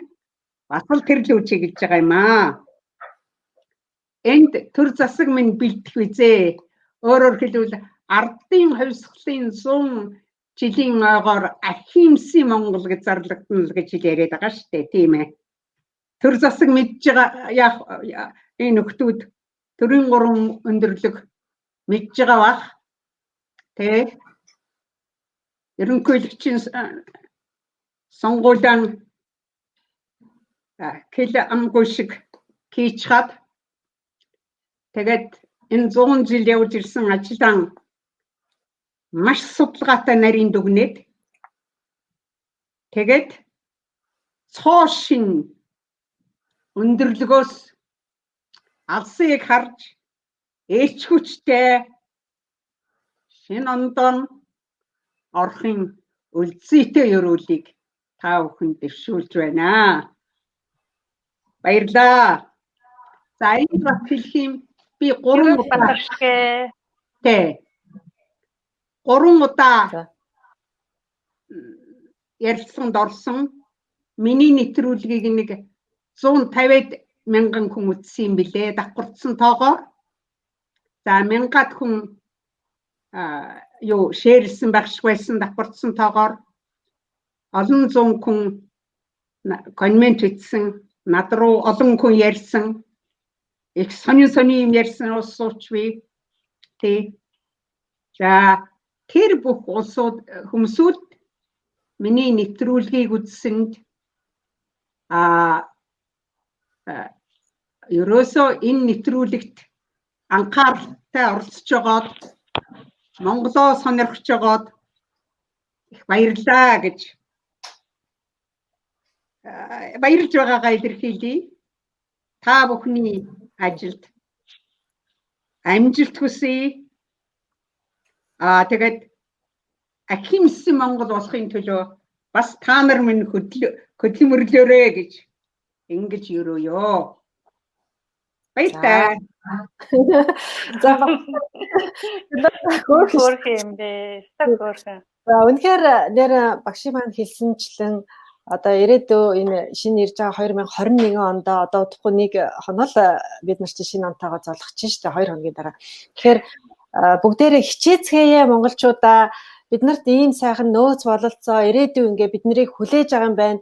бас л тэр л үчиг гэж байгаа юм аа. Энд төр засаг минь бэлтэх үзээ. Өөрөөр хэлбэл ардын хувьсгалын 100 жилийн ойгоор ахимсын Монгол гэж зарлагдана л гэж яриад байгаа шүү дээ, тийм ээ. Төр засаг мэдж байгаа энэ нөхдүүд төрийн 3 өндөрлөг мэдж байгаа бах. Тэ ерөнхийлөгчийн сонгуулийн хэл амгүй шиг хийчихэд тэгээд энэ 100 жил явж ирсэн ажилаан маш судалгаатай нарийн дүгнээд тэгээд цоошин өндөрлөгөөс алсыг харж ээч хүчтэй шинэ ондон орохын үлдсэйтэй ёроолыг та бүхэн дэвшүүлж байна. Баярлалаа. За энэ бас хэлэх юм би 3 удаа тэ 3 удаа ярилцсанд орсон. Миний нэвтрүүлгийг нэг 150 мянган хүн үзсэн юм билээ. Давхарцсан тоогоор. За 1000-аад хүн шеэрлсэн байх шиг байсан давхарцсан тоогоор. Олон зуун хүн коммент хийсэн. Над руу олон хүн ярьсан. Их сони юм ярьсан улсууч би. Тэ. За тэр бүх хүмүүсүүд миний нэвтрүүлгийг үзсэнд ерөөсөө энэ нэвтрүүлэгт анхааралтай оролцож байгаад Монголоо сонирхож байгаад их баярлалаа гэж баярлж байгаагаа илэрхийлье. Та бүхний ажилд амжилт хүсье. Тэгээд ахимсан Монгол болохын төлөө бас та нар минь хөдөлмөрлөөрэй гэж ингэж өрөөё. Баярлалаа. За хөөх юм бэ. Хөөх. За үнэхээр нэр багшийн маань хэлсэнчлэн одоо ирээдүйн энэ шинэ ирж байгаа 2021 онд одоо удахгүй нэг хоноо л бид нар чинь шинэ онтойгоо золгож шүү дээ 2 хоногийн дараа. Тэгэхээр бүгдээрээ хичээцгээе монголчуудаа бид нарт ийм сайхан нөөц бололцоо ирээдүйн ингээ бид нарыг хүлээж байгаа юм байна.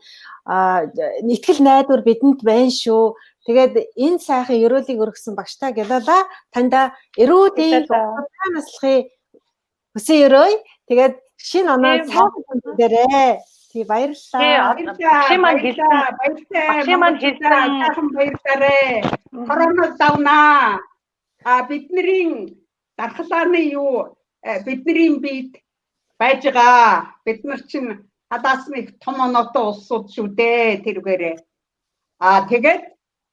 Итгэл найдвар бидэнд байна шүү. Тэгээд энэ сайхан ёроолыг өргөсөн багштай Гялала танда эрүүдийн таамаслахыг хүсье өрөөе. Тэгээд шинэ оноо сайхан хүндээрээ. Тий баярлалаа. Баярлалаа. Баярлалаа. Коронавирус давнаа. Бидний дархлааны бидний бие байж байгаа. Бид нар чинь хадаасныг том оноотой улсууд шүү дээ тэрүүгээрээ. Тэгээд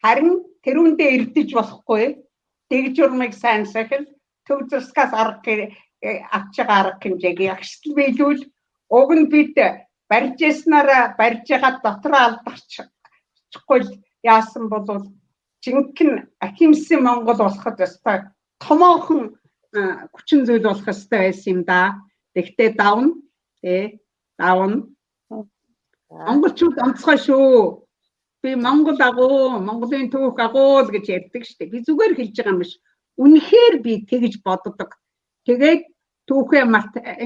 харин тэрүүндээ эрдэж болохгүй. Дэг журмыг сайн сахил төв зурскаас авч байгаа арга хэмжээг ягштал биелүүл. Уг нь бид барьжсанараа барьж байгаа дотроо алдарчихгүй яасан бол жинхэнэ ахимсан Монгол болоход өстой томоохон хүчин зүйл болох өстой байсан юм да. Тэгтээ давна. Давна. Монголчууд онцгой шүү. Би Монгол агуу, Монголын түүх агуу л гэж ярьдаг штеп. Би зүгээр хэлж байгаа юм биш. Үнэхээр би тэгж боддог. Тэгээд түүхээ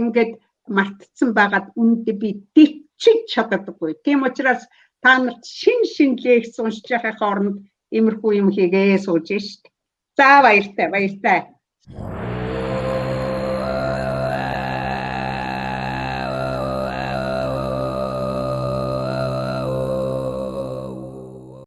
ингээд мартцсан байгаад үүндээ би дичиж чаддаггүй. Тийм учраас та нарт шин лекц уншиж байхын оронд иймэрхүү юм хийгээ сууж штеп. За баяртай.